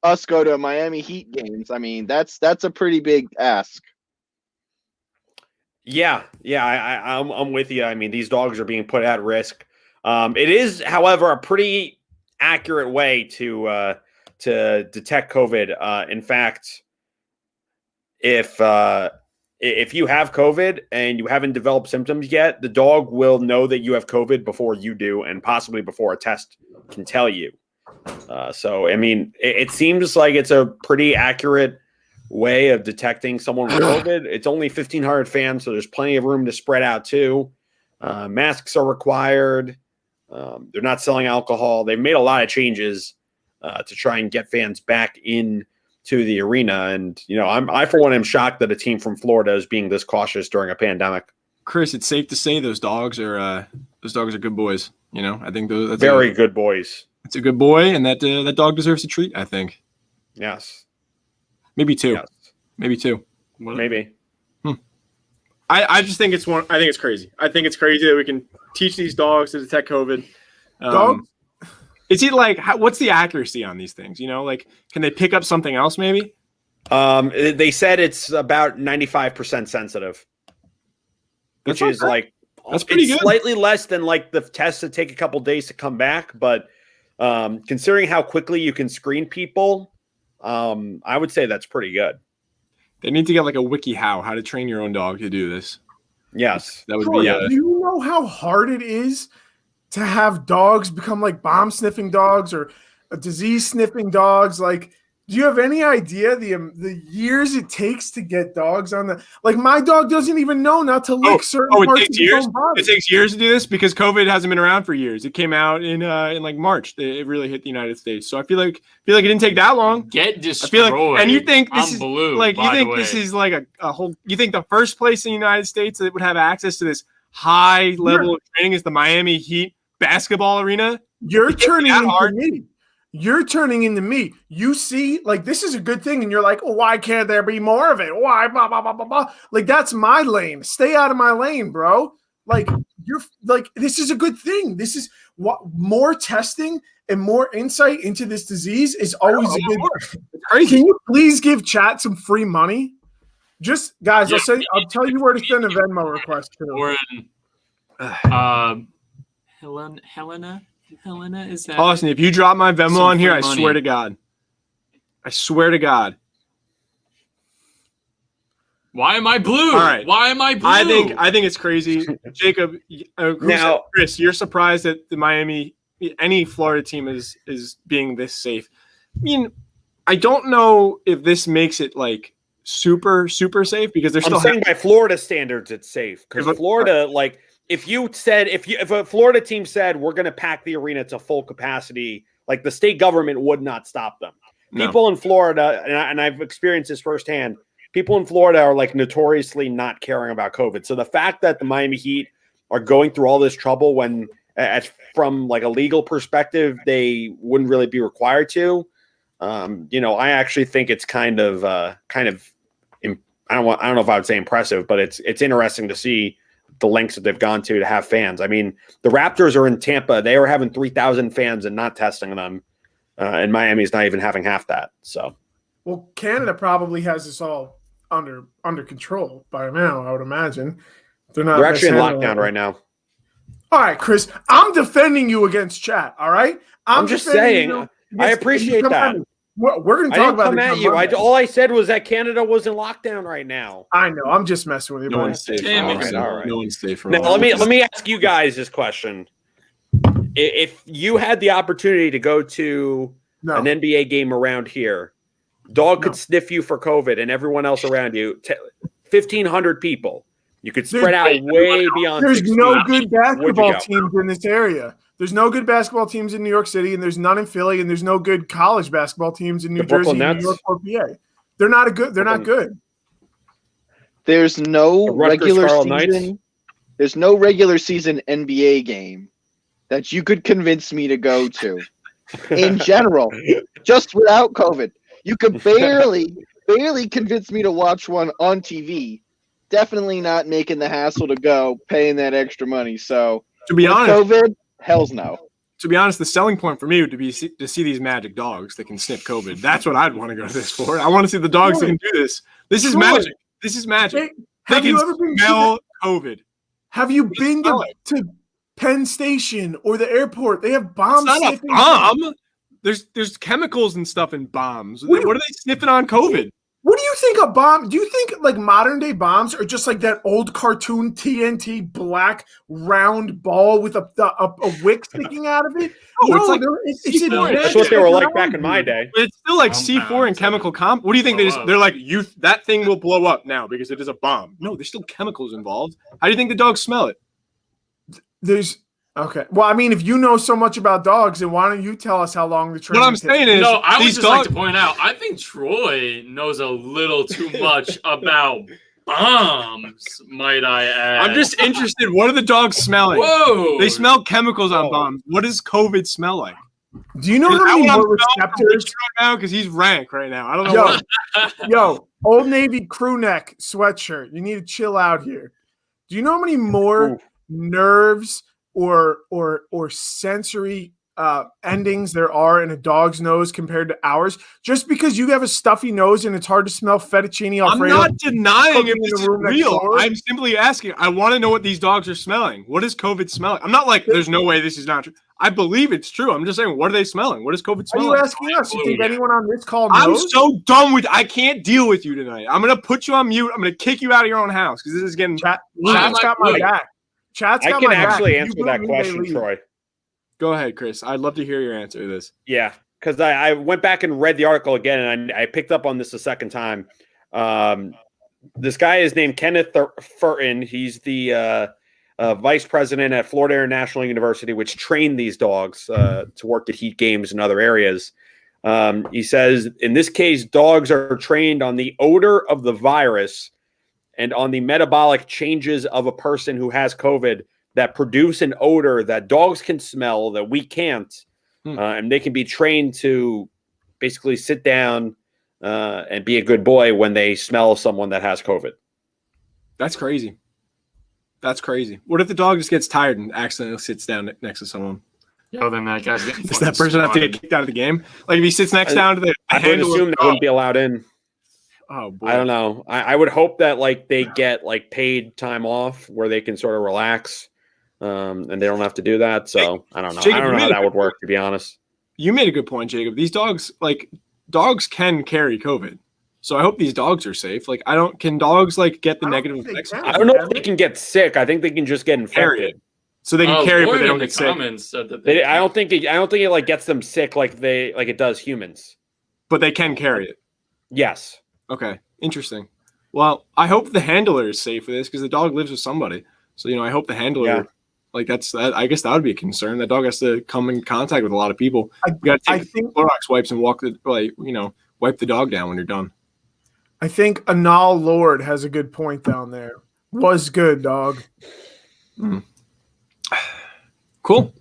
us go to Miami Heat games. I mean, that's a pretty big ask. Yeah, I'm with you. I mean, these dogs are being put at risk. It is, however, a pretty accurate way to detect COVID. In fact, if you have COVID and you haven't developed symptoms yet, the dog will know that you have COVID before you do, and possibly before a test can tell you. So, I mean, it seems like it's a pretty accurate way of detecting someone with COVID. It's only 1,500 fans, so there's plenty of room to spread out too. Masks are required. They're not selling alcohol. They've made a lot of changes to try and get fans back in to the arena. And, you know, I for one am shocked that a team from Florida is being this cautious during a pandemic. Chris, it's safe to say those dogs are good boys. You know, I think that's very good boys. It's a good boy, and that dog deserves a treat, I think. Yes. Maybe two. Yes. Maybe two. Maybe. I just think I think it's crazy. I think it's crazy that we can teach these dogs to detect COVID. Dogs? Is it like, what's the accuracy on these things? You know, like, can they pick up something else maybe? They said it's about 95% sensitive, which is like, that's pretty good. Slightly less than like the tests that take a couple days to come back. But considering how quickly you can screen people, I would say that's pretty good. They need to get like a wiki how to train your own dog to do this. Yes. That would be do you know how hard it is to have dogs become like bomb sniffing dogs or disease sniffing dogs? Like, do you have any idea the years it takes to get dogs on the, like, my dog doesn't even know not to lick certain parts of his own body. It takes years to do this because COVID hasn't been around for years. It came out in like March. It really hit the United States. So I feel like it didn't take that long. Get destroyed. And you think this blue, this is like a whole, you think the first place in the United States that would have access to this high level of training is the Miami Heat basketball arena? You're turning into me. You're turning into me. You see, like, this is a good thing, and you're like, oh, why can't there be more of it? Why? Blah, blah, blah, blah, blah. Like, that's my lane. Stay out of my lane, bro. Like, you're like, this is a good thing. This is what more testing and more insight into this disease is always a good thing. Can you please give chat some free money? Just guys, I'll tell you where to send a Venmo request to. Helena, is that Austin? If you drop my Venmo on here, I swear to God. Why am I blue? All right. Why am I blue? I think it's crazy, Jacob. Now, Chris, you're surprised that any Florida team is being this safe. I mean, I don't know if this makes it like super safe because there's still. I'm saying by Florida standards, it's safe because Florida, like. If a Florida team said we're going to pack the arena to full capacity, like the state government would not stop them. No. People in Florida, and I've experienced this firsthand, people in Florida are like notoriously not caring about COVID. So the fact that the Miami Heat are going through all this trouble when, from like a legal perspective, they wouldn't really be required to, I actually think it's kind of I don't know if I would say impressive, but it's interesting to see the lengths that they've gone to have fans. I mean, the Raptors are in Tampa. They were having 3,000 fans and not testing them. And Miami's not even having half that. So, well, Canada probably has this all under control by now, I would imagine. They're actually in lockdown right now. All right, Chris, I'm defending you against chat. All right. I'm just saying, I appreciate that. We're going to talk about it. All I said was that Canada was in lockdown right now. I know. I'm just messing with you. No one's safe. All right. No one's safe. Now, let me ask you guys this question: if you had the opportunity to go to an NBA game around here, dog could sniff you for COVID, and everyone else around you, 1,500 people, you could spread out way beyond. There's no good basketball teams in this area. There's no good basketball teams in New York City, and there's none in Philly, and there's no good college basketball teams in New Jersey, New York, or PA. They're not good. They're not good. There's no regular season. There's no regular season NBA game that you could convince me to go to in general, just without COVID. You could barely convince me to watch one on TV. Definitely not making the hassle to go, paying that extra money. So to be honest, COVID, hell's no. To be honest, the selling point for me would be to see these magic dogs that can sniff COVID. That's what I'd want to go to this for. I want to see the dogs that can do this. This is magic. This is magic. They can smell COVID. Have you been to Penn Station or the airport? They have bombs. It's not a bomb. There's chemicals and stuff in bombs. What are they sniffing on COVID? What do you think a bomb? Do you think like modern day bombs are just like that old cartoon TNT black round ball with a wick sticking out of it? No, it's like that's what they were like back in my day. But it's still like C4 and chemical comp. What do you think they're like? That thing will blow up now because it is a bomb. No, there's still chemicals involved. How do you think the dogs smell it? Okay. Well, I mean, if you know so much about dogs, then why don't you tell us how long the training? What I'm saying is, I would just like to point out, I think Troy knows a little too much about bombs, might I add. I'm just interested. What are the dogs smelling? Whoa! They smell chemicals on bombs. What does COVID smell like? Do you know how many more receptors right now? Because he's rank right now. I don't know. Yo, Old Navy crew neck sweatshirt. You need to chill out here. Do you know how many more nerves or sensory endings there are in a dog's nose compared to ours? Just because you have a stuffy nose and it's hard to smell fettuccine Alfredo. I'm not denying if this is real. I'm simply asking. I want to know what these dogs are smelling. What does COVID smell like? I'm not like, there's no way this is not true. I believe it's true. I'm just saying, what are they smelling? What does COVID smell like? Are you asking us? You think anyone on this call knows? I'm so done with. I can't deal with you tonight. I'm gonna put you on mute. I'm gonna kick you out of your own house because this is getting. Chat's got my back. Chat's got my back. I can actually answer that question, Troy. Go ahead, Chris. I'd love to hear your answer to this. Yeah, because I went back and read the article again, and I picked up on this a second time. This guy is named Kenneth Furton. He's the vice president at Florida International University, which trained these dogs to work at heat games and other areas. He says, in this case, dogs are trained on the odor of the virus and on the metabolic changes of a person who has COVID that produce an odor that dogs can smell that we can't. And they can be trained to basically sit down and be a good boy when they smell someone that has COVID. That's crazy. That's crazy. What if the dog just gets tired and accidentally sits down next to someone? Yo, then that guy's getting does that person have to get kicked out of the game? Like if he sits next down to the I would assume they wouldn't be allowed in. Oh boy. I don't know. I would hope that like they get like paid time off where they can sort of relax. And they don't have to do that. So I don't know. Jacob, I don't know how that would work, to be honest. You made a good point, Jacob. These dogs can carry COVID. So I hope these dogs are safe. Like can dogs like get the negative effects? I don't know if they can get sick. I think they can just get infected. So they can carry it, but they don't get sick. I don't think it like gets them sick like it does humans. But they can carry it. Yes. Okay. Interesting. Well, I hope the handler is safe for this because the dog lives with somebody. So I hope the handler. Yeah. Like I guess that would be a concern. That dog has to come in contact with a lot of people. You got to take Clorox wipes and wipe the dog down when you're done. I think Anal Lord has a good point down there. Was good, dog. Cool.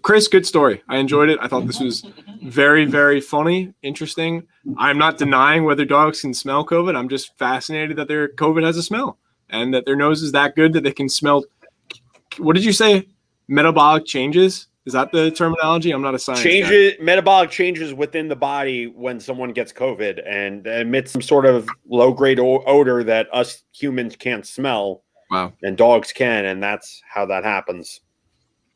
Chris, good story. I enjoyed it. I thought this was very, very funny, interesting. I'm not denying whether dogs can smell COVID. I'm just fascinated that their COVID has a smell and that their nose is that good that they can smell. What did you say? Metabolic changes? Is that the terminology? I'm not a scientist. Metabolic changes within the body when someone gets COVID and emits some sort of low-grade odor that us humans can't smell. Wow. And dogs can, and that's how that happens.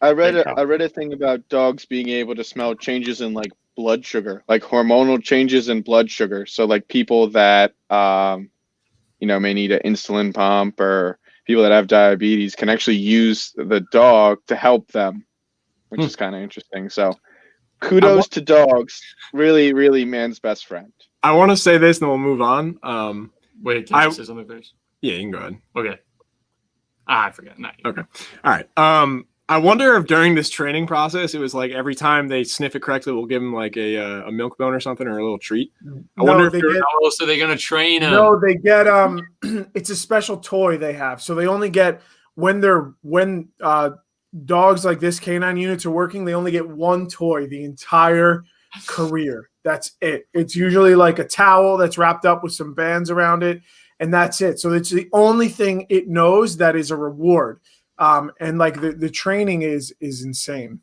I read a thing about dogs being able to smell changes in like blood sugar, like hormonal changes in blood sugar. So like people that may need an insulin pump or people that have diabetes can actually use the dog to help them, which is kind of interesting. So kudos to dogs. Really, really man's best friend. I want to say this and then we'll move on. Wait, can I say something first? Yeah, you can go ahead. Okay. I forgot. Not okay. All right. I wonder if during this training process, it was like every time they sniff it correctly, we'll give them like a milk bone or something or a little treat. I wonder if how else are they going to train them? No, they get it's a special toy they have. So they only get when dogs like this canine units are working, they only get one toy the entire career. That's it. It's usually like a towel that's wrapped up with some bands around it, and that's it. So it's the only thing it knows that is a reward. And like the training is insane.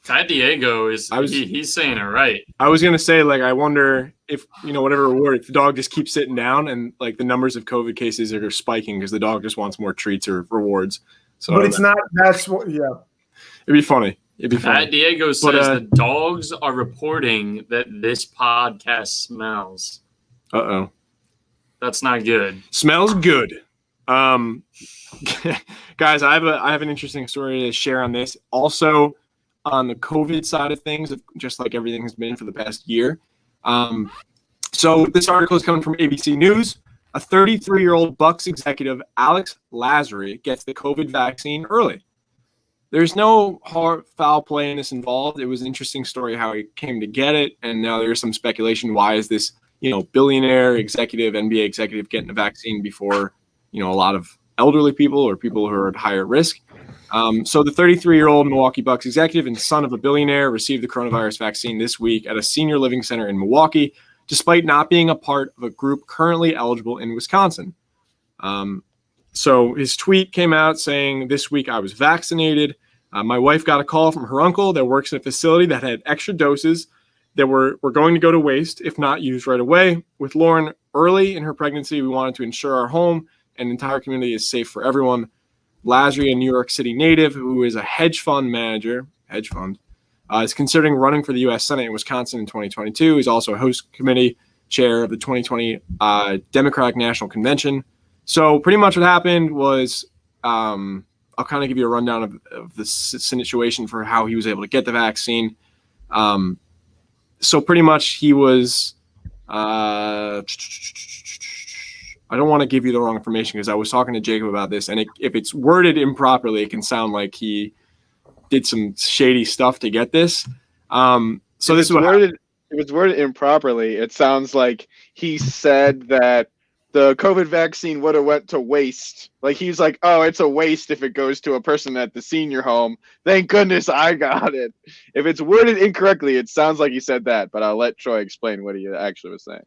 Ty Diego he's saying it right. I was gonna say, like, I wonder if, whatever reward, if the dog just keeps sitting down and like the numbers of COVID cases are spiking because the dog just wants more treats or rewards. So, but it's not. That's what. Yeah. It'd be funny. Ty Diego says the dogs are reporting that this podcast smells. Uh-oh. That's not good. Smells good. Guys, I have an interesting story to share on this. Also, on the COVID side of things, just like everything has been for the past year. So this article is coming from ABC News. A 33-year-old Bucks executive, Alex Lazary, gets the COVID vaccine early. There's no foul play in this involved. It was an interesting story how he came to get it, and now there's some speculation. Why is this, billionaire executive, NBA executive, getting a vaccine before, a lot of elderly people or people who are at higher risk? So the 33-year-old Milwaukee Bucks executive and son of a billionaire received the coronavirus vaccine this week at a senior living center in Milwaukee, despite not being a part of a group currently eligible in Wisconsin. So his tweet came out saying, "This week I was vaccinated. My wife got a call from her uncle that works in a facility that had extra doses that were going to go to waste if not used right away. With Lauren early in her pregnancy, we wanted to ensure our home and entire community is safe for everyone." Lazary, a New York City native who is a hedge fund manager, is considering running for the U.S. Senate in Wisconsin in 2022. He's also a host committee chair of the 2020 Democratic National Convention. So pretty much what happened was, I'll kind of give you a rundown of the situation for how he was able to get the vaccine. So pretty much he was, I don't want to give you the wrong information because I was talking to Jacob about this, and if it's worded improperly, it can sound like he did some shady stuff to get this. So this is what happened. If it's worded improperly, it sounds like he said that the COVID vaccine would have went to waste. Like he's like, oh, it's a waste if it goes to a person at the senior home. Thank goodness I got it. If it's worded incorrectly, it sounds like he said that, but I'll let Troy explain what he actually was saying.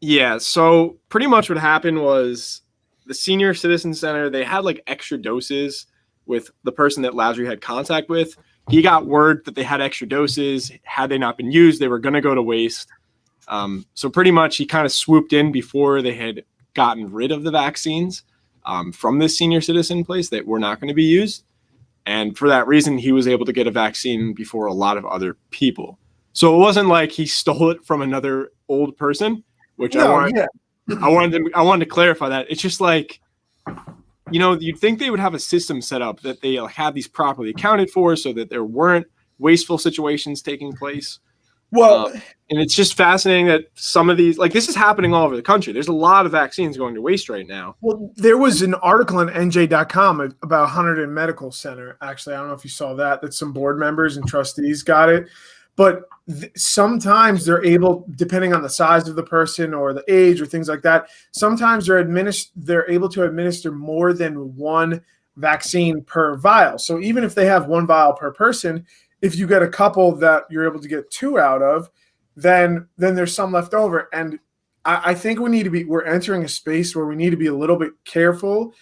Yeah, so pretty much what happened was the Senior Citizen Center, they had like extra doses with the person that Lazary had contact with. He got word that they had extra doses. Had they not been used, they were going to go to waste. So pretty much he kind of swooped in before they had gotten rid of the vaccines from this senior citizen place that were not going to be used. And for that reason, he was able to get a vaccine before a lot of other people. So it wasn't like he stole it from another old person, which I wanted to clarify that. It's just like, you'd think they would have a system set up that they have these properly accounted for so that there weren't wasteful situations taking place. Well, and it's just fascinating that some of these, like, this is happening all over the country. There's a lot of vaccines going to waste right now. Well, there was an article on NJ.com about Hunterdon Medical Center. Actually, I don't know if you saw that some board members and trustees got it. But sometimes they're able, depending on the size of the person or the age or things like that, sometimes they're able to administer more than one vaccine per vial. So even if they have one vial per person, if you get a couple that you're able to get two out of, then there's some left over. And I think we're entering a space where we need to be a little bit careful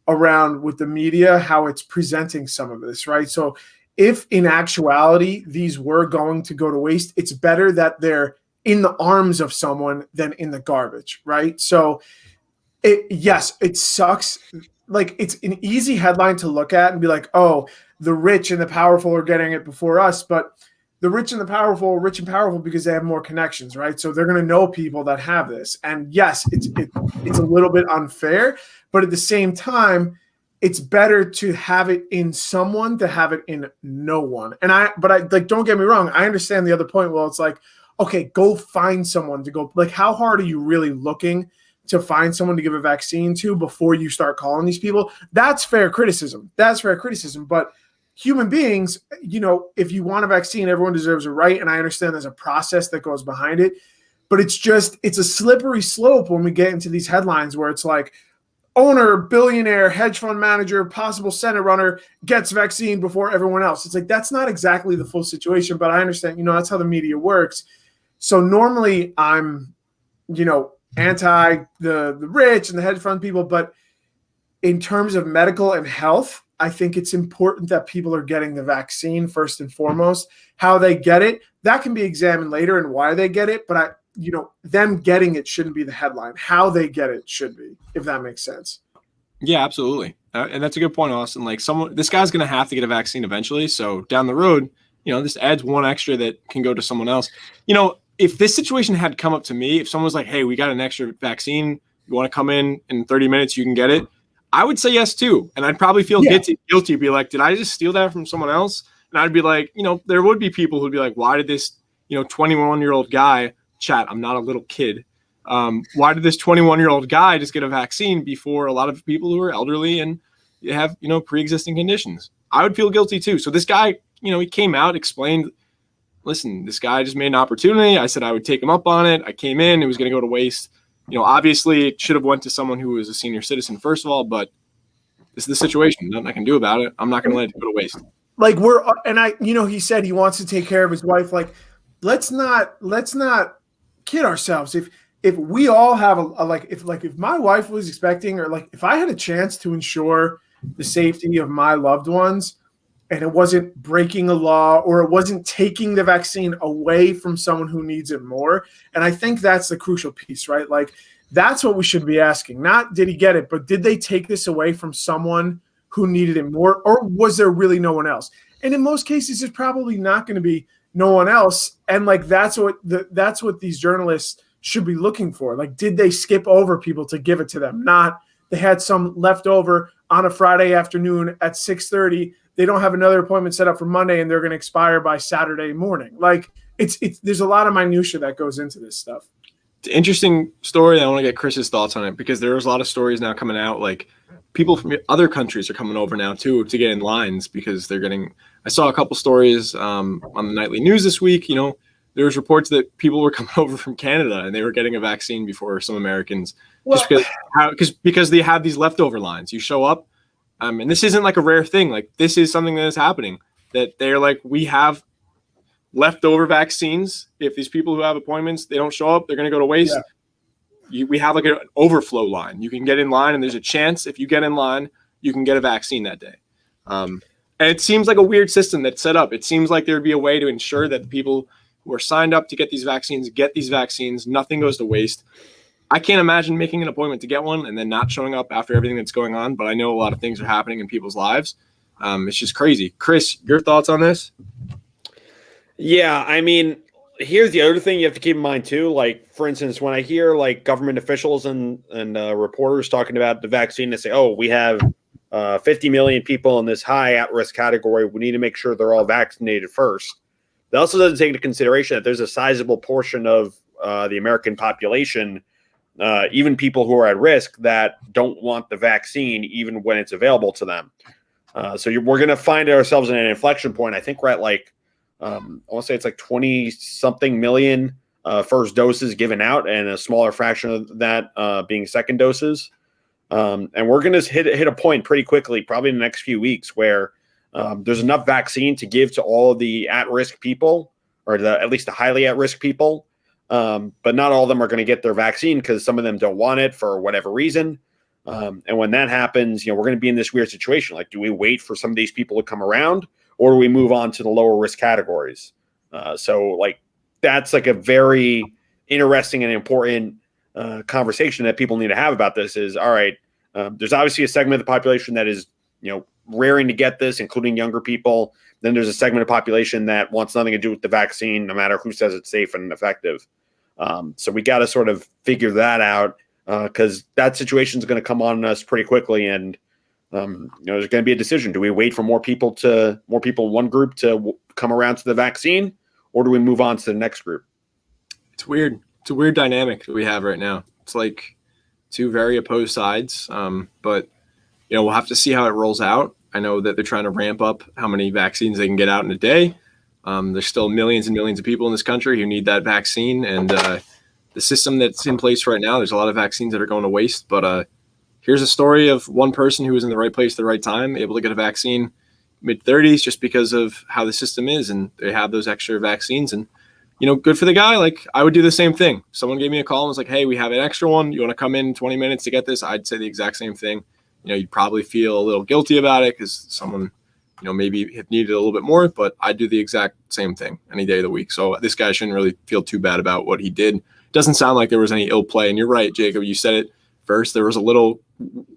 around with the media, how it's presenting some of this, right? So if in actuality these were going to go to waste, it's better that they're in the arms of someone than in the garbage, right? So it sucks. Like, it's an easy headline to look at and be like, oh, the rich and the powerful are getting it before us. But the rich and the powerful are rich and powerful because they have more connections, right? So they're going to know people that have this. And yes, it's a little bit unfair, but at the same time, it's better to have it in someone to have it in no one. But I like, don't get me wrong. I understand the other point. Well, it's like, okay, go find someone to go. Like, how hard are you really looking to find someone to give a vaccine to before you start calling these people? That's fair criticism. But human beings, if you want a vaccine, everyone deserves a right. And I understand there's a process that goes behind it, but it's a slippery slope when we get into these headlines where it's like, owner, billionaire, hedge fund manager, possible Senate runner gets vaccine before everyone else. It's like, that's not exactly the full situation, but I understand, that's how the media works. So normally I'm, anti the rich and the hedge fund people, but in terms of medical and health, I think it's important that people are getting the vaccine first and foremost. How they get it, that can be examined later and why they get it, but them getting it shouldn't be the headline. How they get it should be, if that makes sense. Yeah, absolutely. And that's a good point, Austin. Like this guy's going to have to get a vaccine eventually. So down the road, this adds one extra that can go to someone else. If this situation had come up to me, if someone was like, hey, we got an extra vaccine, you want to come in 30 minutes, you can get it. I would say yes too. And I'd probably feel guilty, be like, did I just steal that from someone else? And I'd be like, there would be people who'd be like, why did this, 21-year-old guy, chat, I'm not a little kid. Why did this 21-year-old guy just get a vaccine before a lot of people who are elderly and have, pre-existing conditions? I would feel guilty too. So this guy, he came out, explained, listen, this guy just made an opportunity. I said I would take him up on it. I came in, it was going to go to waste. Obviously it should have went to someone who was a senior citizen, first of all, but this is the situation. Nothing I can do about it. I'm not going to let it go to waste. Like he said he wants to take care of his wife. Like, let's not kid ourselves. If we all have if my wife was expecting, or like if I had a chance to ensure the safety of my loved ones, and it wasn't breaking a law or it wasn't taking the vaccine away from someone who needs it more. And I think that's the crucial piece, right? Like, that's what we should be asking. Not did he get it, but did they take this away from someone who needed it more, or was there really no one else? And in most cases, there's probably not going to be no one else. And like, that's what these journalists should be looking for. Like, did they skip over people to give it to them? Not they had some left over on a Friday afternoon at 6:30. They don't have another appointment set up for Monday and they're going to expire by Saturday morning. Like, it's there's a lot of minutia that goes into this stuff. It's an interesting story. I want to get Chris's thoughts on it, because there's a lot of stories now coming out. Like, people from other countries are coming over now too to get in lines because they're getting. I saw a couple stories on the nightly news this week. There was reports that people were coming over from Canada and they were getting a vaccine before some Americans, just because they have these leftover lines. You show up, and this isn't like a rare thing. Like, this is something that is happening, that they're like, we have leftover vaccines. If these people who have appointments, they don't show up, they're going to go to waste. Yeah. We have like an overflow line. You can get in line, and there's a chance if you get in line, you can get a vaccine that day. And it seems like a weird system that's set up. It seems like there'd be a way to ensure that the people who are signed up to get these vaccines, nothing goes to waste. I can't imagine making an appointment to get one and then not showing up after everything that's going on, but I know a lot of things are happening in people's lives. It's just crazy. Chris, your thoughts on this? Yeah, I mean, here's the other thing you have to keep in mind too. Like, for instance, when I hear like government officials and reporters talking about the vaccine, they say, oh, we have 50 million people in this high at-risk category. We need to make sure they're all vaccinated first. That also doesn't take into consideration that there's a sizable portion of the American population, even people who are at risk, that don't want the vaccine even when it's available to them. So we're going to find ourselves in an inflection point. I think we're at like, I want to say it's like 20-something million first doses given out, and a smaller fraction of that being second doses. And we're going to hit a point pretty quickly, probably in the next few weeks, where there's enough vaccine to give to all of the at-risk people, or at least the highly at-risk people. But not all of them are going to get their vaccine because some of them don't want it for whatever reason. And when that happens, we're going to be in this weird situation. Like, do we wait for some of these people to come around, or do we move on to the lower risk categories? So like, that's like a very interesting and important conversation that people need to have about this is, all right, there's obviously a segment of the population that is, raring to get this, including younger people. Then there's a segment of population that wants nothing to do with the vaccine, no matter who says it's safe and effective. So we got to sort of figure that out, because that situation is going to come on us pretty quickly. And, there's going to be a decision. Do we wait for more people in one group to come around to the vaccine, or do we move on to the next group? It's weird. It's a weird dynamic that we have right now. It's like two very opposed sides. But, we'll have to see how it rolls out. I know that they're trying to ramp up how many vaccines they can get out in a day. There's still millions and millions of people in this country who need that vaccine. And the system that's in place right now, there's a lot of vaccines that are going to waste. But here's a story of one person who was in the right place at the right time, able to get a vaccine mid-30s just because of how the system is, and they have those extra vaccines. And, good for the guy. Like, I would do the same thing. Someone gave me a call and was like, hey, we have an extra one. You want to come in 20 minutes to get this? I'd say the exact same thing. You'd probably feel a little guilty about it because someone, maybe have needed a little bit more, but I'd do the exact same thing any day of the week. So this guy shouldn't really feel too bad about what he did. Doesn't sound like there was any ill play. And you're right, Jacob, you said it first. There was a little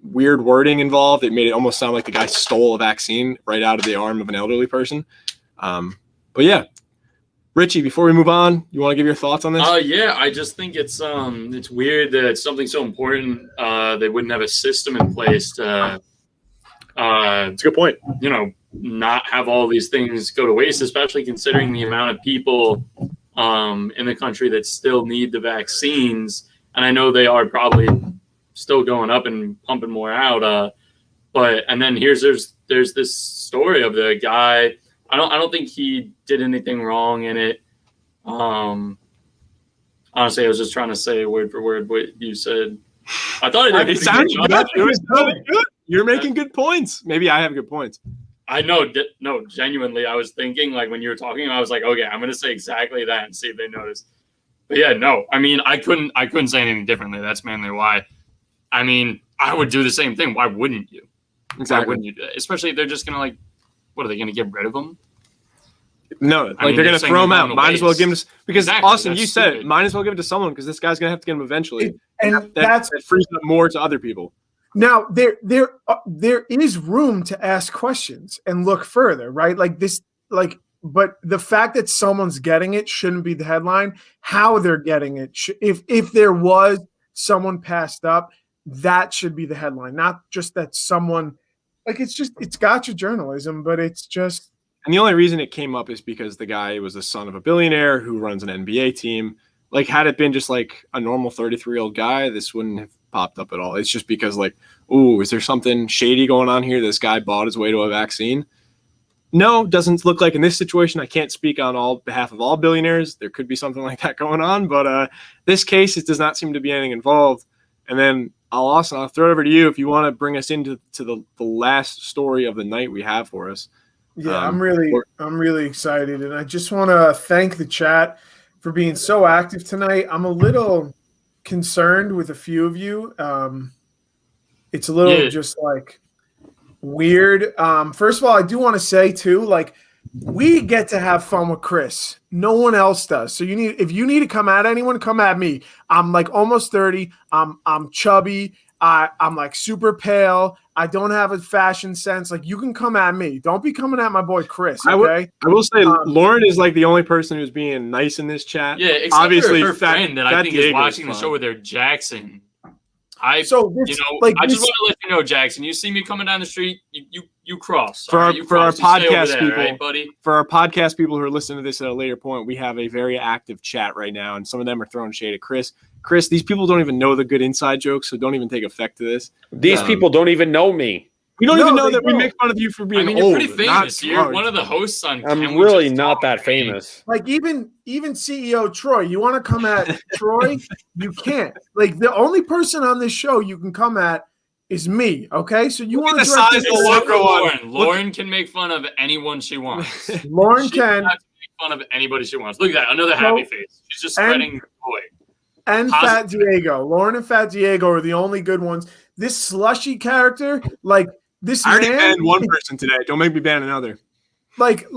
weird wording involved. It made it almost sound like the guy stole a vaccine right out of the arm of an elderly person. But yeah, Richie, before we move on, you want to give your thoughts on this? Yeah, I just think it's weird that it's something so important. They wouldn't have a system in place to That's a good point. Not have all these things go to waste, especially considering the amount of people in the country that still need the vaccines. And I know they are probably still going up and pumping more out. And then there's this story of the guy. I don't think he did anything wrong in it. Honestly, I was just trying to say word for word what you said. I thought it sounded good. It was really good. You're making good points. Maybe I have good points. I know. No, genuinely, I was thinking, like, when you were talking, I was like, okay, I'm going to say exactly that and see if they notice. But yeah, no, I mean, I couldn't say anything differently. That's mainly why. I mean, I would do the same thing. Why wouldn't you? Exactly. Why wouldn't you do that? Especially if they're just going to, what are they going to get rid of them? No, they're going to throw them out. Might as well give them to, because exactly, Austin, you said it. Might as well give it to someone because this guy's going to have to get them eventually. And that frees up more to other people. Now there is room to ask questions and look further, right? But the fact that someone's getting it shouldn't be the headline. How they're getting it, if there was someone passed up, that should be the headline, not just that someone. It's gotcha journalism, but it's just. And the only reason it came up is because the guy was the son of a billionaire who runs an NBA team. Like, had it been just like a normal 33-year-old guy, this wouldn't have popped up at all. It's just because, like, ooh, is there something shady going on here? This guy bought his way to a vaccine. No, doesn't look like in this situation. I can't speak on behalf of all billionaires. There could be something like that going on, but this case, it does not seem to be anything involved. And then I'll throw it over to you if you want to bring us into the last story of the night we have for us. Yeah, I'm really excited, and I just want to thank the chat for being so active tonight. I'm a little concerned with a few of you. It's a little just like weird. First of all, I do want to say too, like, we get to have fun with Chris. No one else does. So if you need to come at anyone, come at me. I'm like almost 30. I'm chubby. I'm like super pale. I don't have a fashion sense. Like, you can come at me. Don't be coming at my boy Chris. Okay. I will say Lauren is like the only person who's being nice in this chat. Yeah, except obviously for her friend that I think is watching the show with her, Jackson. I just want to let you know, Jackson. You see me coming down the street, you cross. For our podcast people, right, buddy? For our podcast people who are listening to this at a later point, we have a very active chat right now, and some of them are throwing shade at Chris. Chris, these people don't even know the good inside jokes, so don't even take effect to this. These people don't even know me. We don't even know that we make fun of you for being old. You're pretty famous. You're one of the hosts on. I'm really not that famous. Like, even CEO Troy, you want to come at Troy? You can't. Like, the only person on this show you can come at is me. Okay, so you want to size of the Lauren can make fun of anyone she wants. Lauren can make fun of anybody she wants. Look at that, another happy face. She's just spreading joy. And Fat Diego. Lauren and Fat Diego are the only good ones. This slushy character, like this I already banned one person today. Don't make me ban another. Like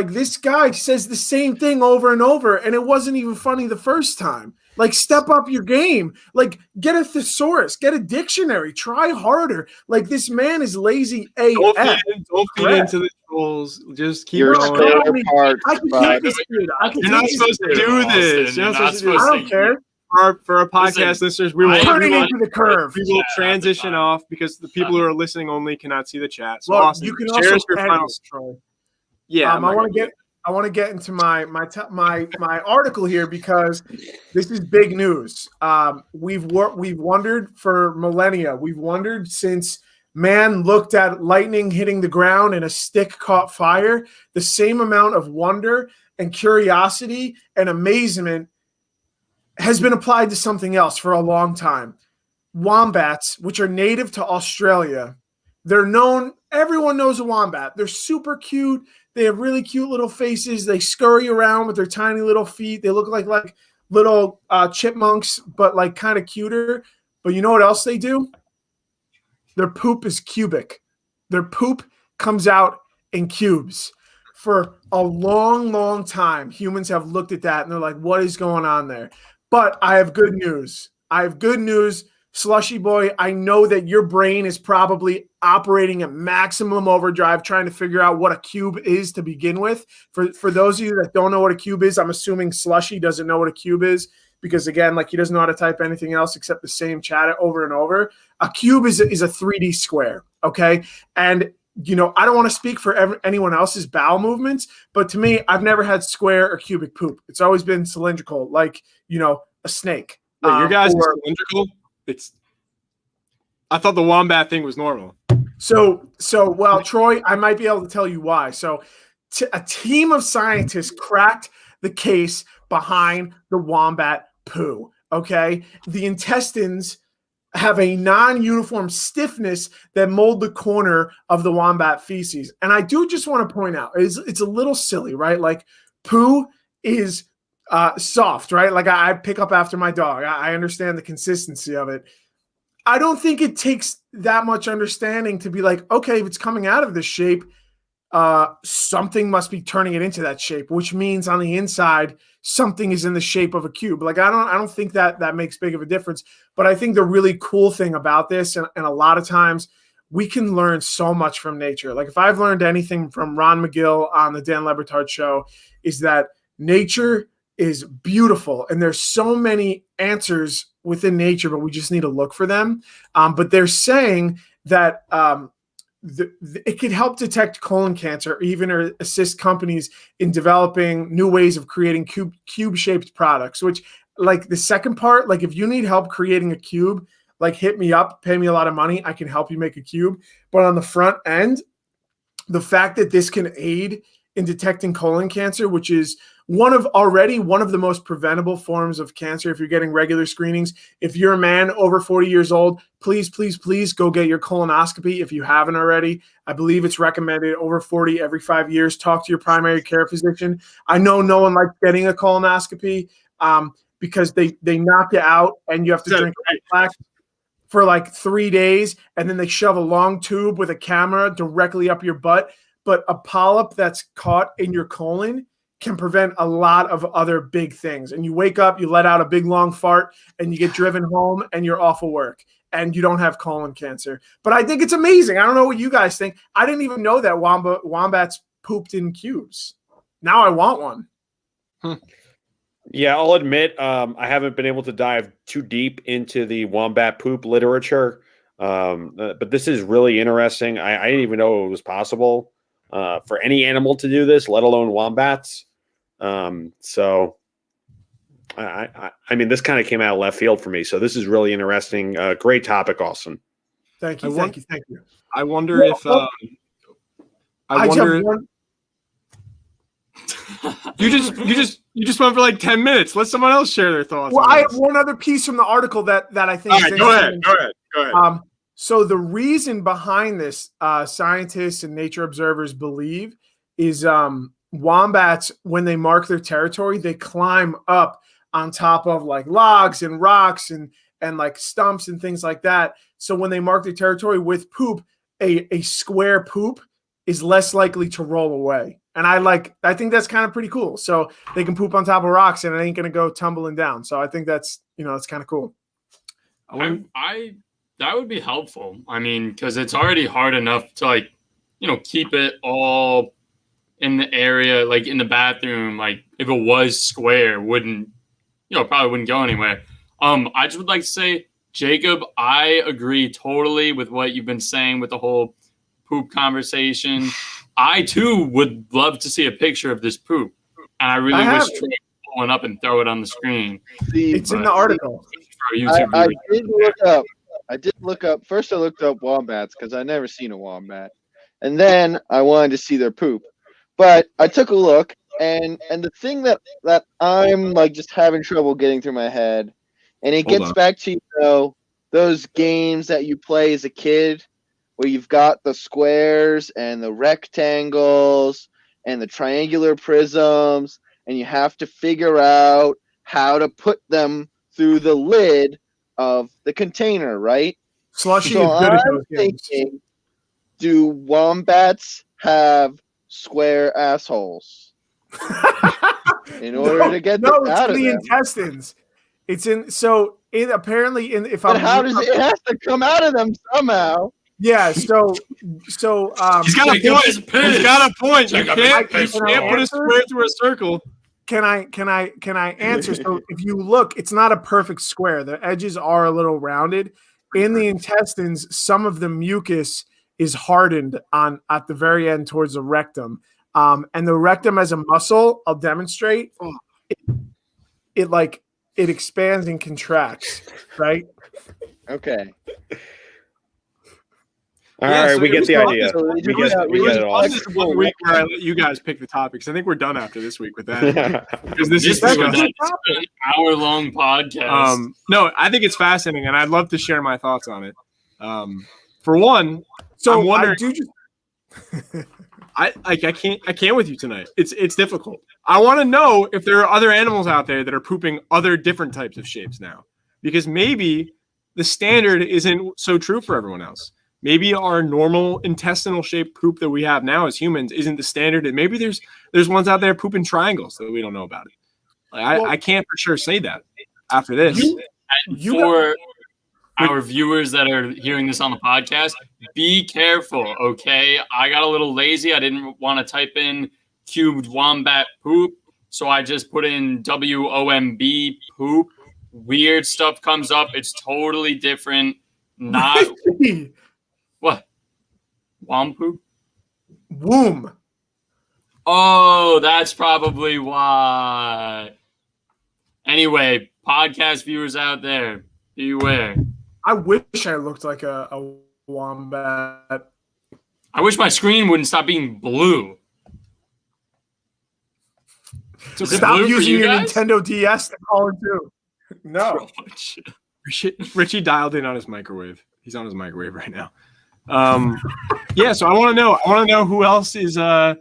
this guy says the same thing over and over, and it wasn't even funny the first time. Like, step up your game. Like, get a thesaurus, get a dictionary, try harder. Like, this man is lazy AF. Don't feed into the trolls. Just keep going. You're not supposed to do this. I don't care. For our podcast listeners, we will into the curve. We will transition off because the people who are listening only cannot see the chat. So, well, Austin, you can also Troy. Yeah, I want to get into my article here because this is big news. We've wondered for millennia. We've wondered since man looked at lightning hitting the ground and a stick caught fire. The same amount of wonder and curiosity and amazement has been applied to something else for a long time. wombats, which are native to Australia. They're known, everyone knows a wombat. They're super cute. They have really cute little faces. They scurry around with their tiny little feet. They look like little chipmunks, but like kind of cuter. But you know what else they do? Their poop is cubic. Their poop comes out in cubes. For a long, long time, humans have looked at that and they're like, what is going on there? But I have good news. Slushy boy, I know that your brain is probably operating at maximum overdrive trying to figure out what a cube is to begin with. For those of you that don't know what a cube is, I'm assuming Slushy doesn't know what a cube is because, again, like he doesn't know how to type anything else except the same chat over and over. A cube is a 3D square, okay? And, you know, I don't want to speak for anyone else's bowel movements, but to me, I've never had square or cubic poop. It's always been cylindrical, like, you know, a snake. Wait, your guys are cylindrical? I thought the wombat thing was normal. So, well, Troy, I might be able to tell you why. So, a team of scientists cracked the case behind the wombat poo. Okay, the intestines have a non-uniform stiffness that mold the corner of the wombat feces, and I do just want to point out it's a little silly, right? Like poo is soft, right? Like I pick up after my dog. I understand the consistency of it. I don't think it takes that much understanding to be like, okay, if it's coming out of this shape, something must be turning it into that shape, which means on the inside, something is in the shape of a cube. Like I don't think that makes big of a difference. But I think the really cool thing about this, and a lot of times we can learn so much from nature. Like if I've learned anything from Ron McGill on the Dan Le Batard show, is that nature is beautiful and there's so many answers within nature, but we just need to look for them. But they're saying that it could help detect colon cancer, or even assist companies in developing new ways of creating cube-shaped products, which like the second part, like if you need help creating a cube, like hit me up, pay me a lot of money. I can help you make a cube. But on the front end, the fact that this can aid in detecting colon cancer, which is one of the most preventable forms of cancer if you're getting regular screenings. If you're a man over 40 years old, please go get your colonoscopy if you haven't already. I believe it's recommended over 40 every 5 years. Talk to your primary care physician. I know no one likes getting a colonoscopy because they knock you out and you have to drink plaque for like 3 days, and then they shove a long tube with a camera directly up your butt. But a polyp that's caught in your colon can prevent a lot of other big things. And you wake up, you let out a big long fart, and you get driven home, and you're off of work, and you don't have colon cancer. But I think it's amazing. I don't know what you guys think. I didn't even know that wombats pooped in cubes. Now I want one. Yeah, I'll admit I haven't been able to dive too deep into the wombat poop literature, but this is really interesting. I didn't even know it was possible for any animal to do this, let alone wombats. So, I mean, this kind of came out of left field for me. So this is really interesting. Great topic, Austin. Thank you. Thank you. I wonder if you just went for like 10 minutes. Let someone else share their thoughts. Well, I have one other piece from the article that I think. All right, go ahead. So the reason behind this, scientists and nature observers believe, is wombats, when they mark their territory, they climb up on top of like logs and rocks and like stumps and things like that. So when they mark their territory with poop, a square poop is less likely to roll away. And I think that's kind of pretty cool. So they can poop on top of rocks and it ain't going to go tumbling down. So I think that's kind of cool. That would be helpful. I mean, because it's already hard enough to keep it all in the area, like in the bathroom. Like if it was square, probably wouldn't go anywhere. I just would like to say, Jacob, I agree totally with what you've been saying with the whole poop conversation. I too would love to see a picture of this poop, and I really wish Troy would pull one up and throw it on the screen. It's in the article. I did look up. First, I looked up wombats because I never seen a wombat, and then I wanted to see their poop. But I took a look, and the thing that I'm like just having trouble getting through my head, and it gets back to those games that you play as a kid where you've got the squares and the rectangles and the triangular prisms, and you have to figure out how to put them through the lid of the container, right? Slushy So is good at I'm those games. thinking, do wombats have square assholes in order to get them out of the them? intestines. It's in apparently in if But I'm how does it has to come out of them somehow? Yeah, so He's got a point. He's got a point. You can't put a square through a circle. Can I answer? So if you look, it's not a perfect square. The edges are a little rounded. In the intestines, some of the mucus is hardened at the very end towards the rectum. And the rectum as a muscle, I'll demonstrate. It expands and contracts, right? Okay. All right, we get the idea. We get it all. This is 1 week where I let you guys pick the topics. I think we're done after this week with that. Because this is an hour-long podcast. No, I think it's fascinating, and I'd love to share my thoughts on it. For one, so I'm wondering. I can't with you tonight. It's difficult. I want to know if there are other animals out there that are pooping other different types of shapes now, because maybe the standard isn't so true for everyone else. Maybe our normal intestinal shaped poop that we have now as humans isn't the standard, and maybe there's ones out there pooping triangles that we don't know about it. I can't for sure say that after this. For our viewers that are hearing this on the podcast, be careful, okay? I got a little lazy. I didn't want to type in cubed wombat poop, so I just put in WOMB poop. Weird stuff comes up. It's totally different. Not what? Womb poop? Womb. Oh, that's probably why. Anyway, podcast viewers out there, beware. I wish I looked like a wombat. I wish my screen wouldn't stop being blue. So stop using your Nintendo DS to call it too. No. Richie dialed in on his microwave. He's on his microwave right now. Yeah, so I want to know who else is hi.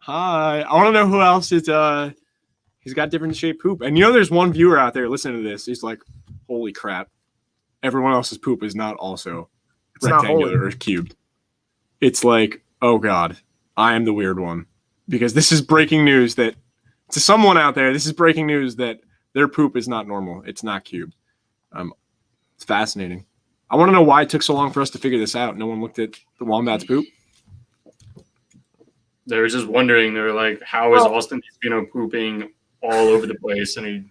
I want to know who else is he's got different shaped poop. And there's one viewer out there listening to this. He's like, holy crap. Everyone else's poop is not also rectangular or cubed. It's like, oh God, I am the weird one. Because this is breaking news that to someone out there, this is breaking news that their poop is not normal. It's not cubed. It's fascinating. I want to know why it took so long for us to figure this out. No one looked at the wombat's poop. They were just wondering. They were like, how is Austin Despino pooping all over the place? And he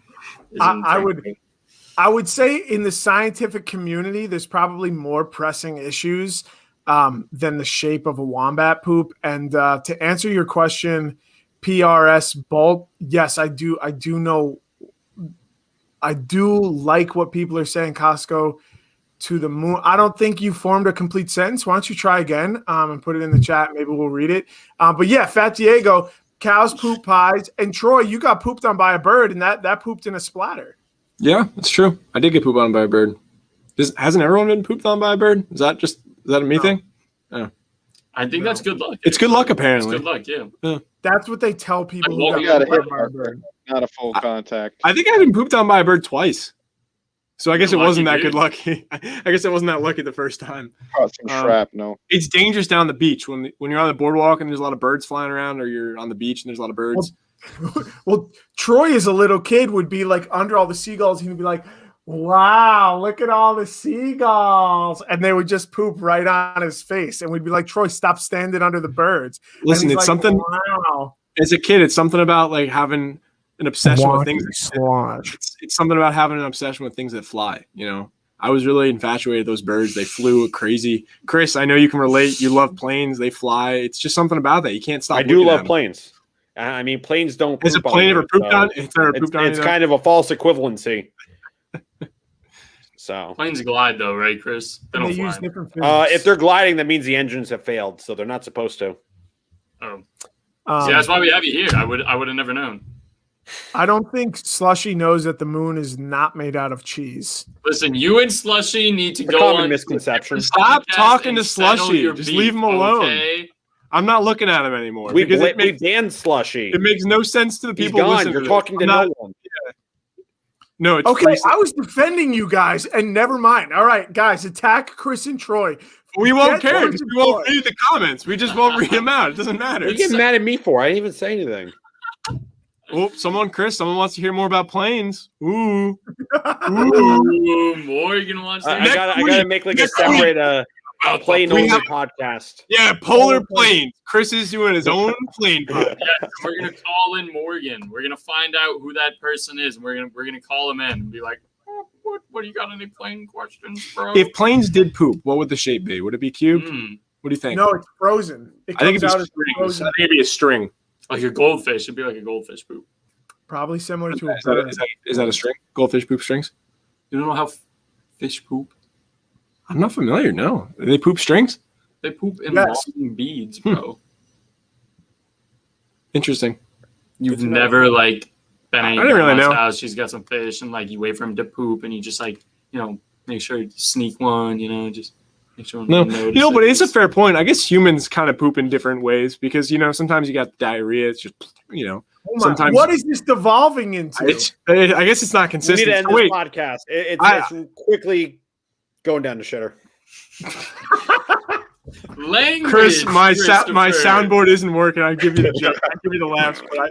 I would say in the scientific community, there's probably more pressing issues than the shape of a wombat poop. And to answer your question, PRS Bolt, yes, I do know. I do like what people are saying, Costco to the moon. I don't think you formed a complete sentence. Why don't you try again and put it in the chat? Maybe we'll read it. But yeah, Fat Diego, cows poop pies. And Troy, you got pooped on by a bird, and that pooped in a splatter. Yeah, that's true. I did get pooped on by a bird. Hasn't everyone been pooped on by a bird? Is that a me thing? Yeah. I think that's good luck. It's good luck, apparently. It's good luck, yeah. That's what they tell people who got pooped on by a bird. Not a full contact. I think I've been pooped on by a bird twice. So I guess it wasn't that good lucky. I guess it wasn't that lucky the first time. Caught some shrapnel. It's dangerous down the beach when you're on the boardwalk and there's a lot of birds flying around, or you're on the beach and there's a lot of birds. Well, Troy as a little kid would be like under all the seagulls. He'd be like, wow, look at all the seagulls. And they would just poop right on his face. And we'd be like, Troy, stop standing under the birds. Listen, it's like, something. Wow. As a kid, it's something about like having an obsession with things. It's something about having an obsession with things that fly. I was really infatuated with those birds. They flew crazy. Chris, I know you can relate. You love planes. They fly. It's just something about that. You can't stop. I do love planes. I mean, planes don't. Has a plane ever pooped on? It's kind of a false equivalency. So planes glide though, right, Chris? They don't fly. Use different physics. If they're gliding, that means the engines have failed, so they're not supposed to. Oh, see, that's why we have you here. I would have never known. I don't think Slushy knows that the moon is not made out of cheese. Listen, you and Slushy need to go common on misconception. Stop talking to Slushy. Just leave him alone. Okay? I'm not looking at him anymore. We because banned Slushy. It makes no sense to the people He's gone. listening. You're talking to no one. Yeah. No, it's okay. I was defending you guys, and never mind. All right, guys, attack Chris and Troy. We won't care. We won't read the comments. We just won't read them out. It doesn't matter. What are you getting mad at me for? I didn't even say anything. Oh, someone wants to hear more about planes. Ooh. Ooh, Morgan wants to. I gotta make like a separate plane only podcast. Yeah, polar planes. Chris is doing his own plane podcast. Yeah, we're gonna call in Morgan. We're gonna find out who that person is. And we're gonna call him in and be like, what do you got? Any plane questions, bro? If planes did poop, what would the shape be? Would it be cubed? What do you think? No, it's frozen. I think it'd be a string. Like a goldfish. It'd be like a goldfish poop. Probably similar to a bird. Is that a string? Goldfish poop strings? You don't know how fish poop? I'm not familiar, no. They poop strings? They poop in long beads, bro. Interesting. You've never, like, been at your grandma's house. She's got some fish, and, like, you wait for him to poop, and you just, like, make sure you sneak one, just make sure. No, but it's a fair point. I guess humans kind of poop in different ways because, sometimes you got diarrhea. It's just, sometimes. What is this devolving into? I guess it's not consistent. We need to end this podcast. It's quickly going down the shitter. Language, Chris, my soundboard isn't working. I give you the joke. I give you the laughs, but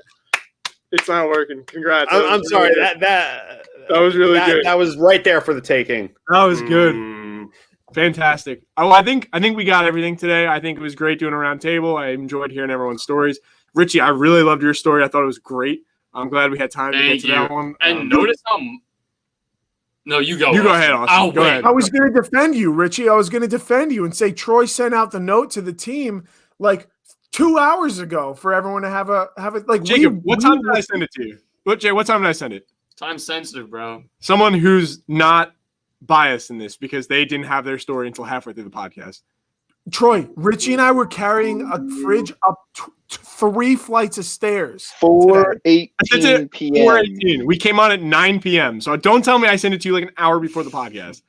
it's not working. Congrats. I'm sorry. That was really good. That was right there for the taking. That was good. Fantastic. Oh, I think we got everything today. I think it was great doing a round table. I enjoyed hearing everyone's stories. Richie, I really loved your story. I thought it was great. I'm glad we had time to get to that one. And notice how. No, you go. You go ahead, Austin. Go ahead. I was going to defend you, Richie. I was going to defend you and say Troy sent out the note to the team like 2 hours ago for everyone to have it. Like, Jacob, what time did I send it to you? What time did I send it? Time sensitive, bro. Someone who's not biased in this because they didn't have their story until halfway through the podcast. Troy, Richie and I were carrying a fridge up 3 flights of stairs. 4:18 p.m. 4:18. We came on at 9 p.m. So don't tell me I sent it to you like an hour before the podcast.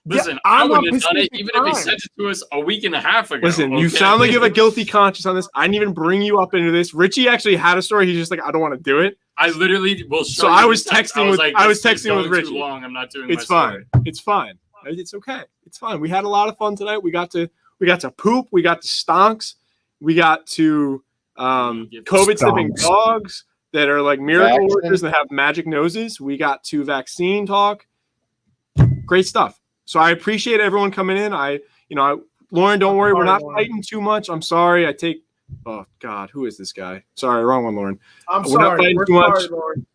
Listen, I wouldn't have done it even if he sent it to us a week and a half ago. Listen, you sound like you have a guilty conscience on this. I didn't even bring you up into this. Richie actually had a story. He's just like, I don't want to do it. I literally will show So I was texting with Richie. Too long. I'm not doing it's fine. It's fine. It's okay. It's fine. We had a lot of fun tonight. We got to poop. We got to stonks. We got to COVID sniffing dogs that are like miracle workers that have magic noses. We got to vaccine talk. Great stuff. So I appreciate everyone coming in. Lauren, don't worry. We're not fighting too much. I'm sorry. Oh God, who is this guy? Sorry, wrong one, Lauren. We're not fighting too much.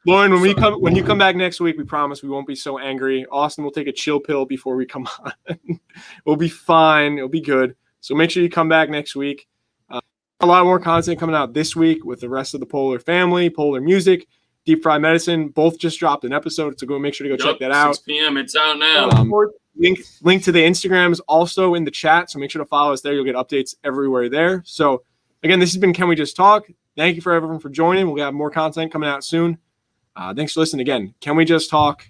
Lauren, when you come back next week, we promise we won't be so angry. Austin will take a chill pill before we come on. We'll be fine. It'll be good. So make sure you come back next week. A lot more content coming out this week with the rest of the Polar family, Polar Music, Deep Fried Medicine. Both just dropped an episode, so go make sure to go check that out. 6 p.m. It's out now. Link to the Instagram is also in the chat, so make sure to follow us there. You'll get updates everywhere there. So again, this has been Can We Just Talk? Thank you for everyone for joining. We'll have more content coming out soon. Thanks for listening again. Can We Just Talk?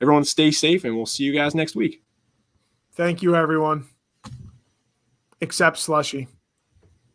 Everyone stay safe, and we'll see you guys next week. Thank you, everyone. Except Slushy.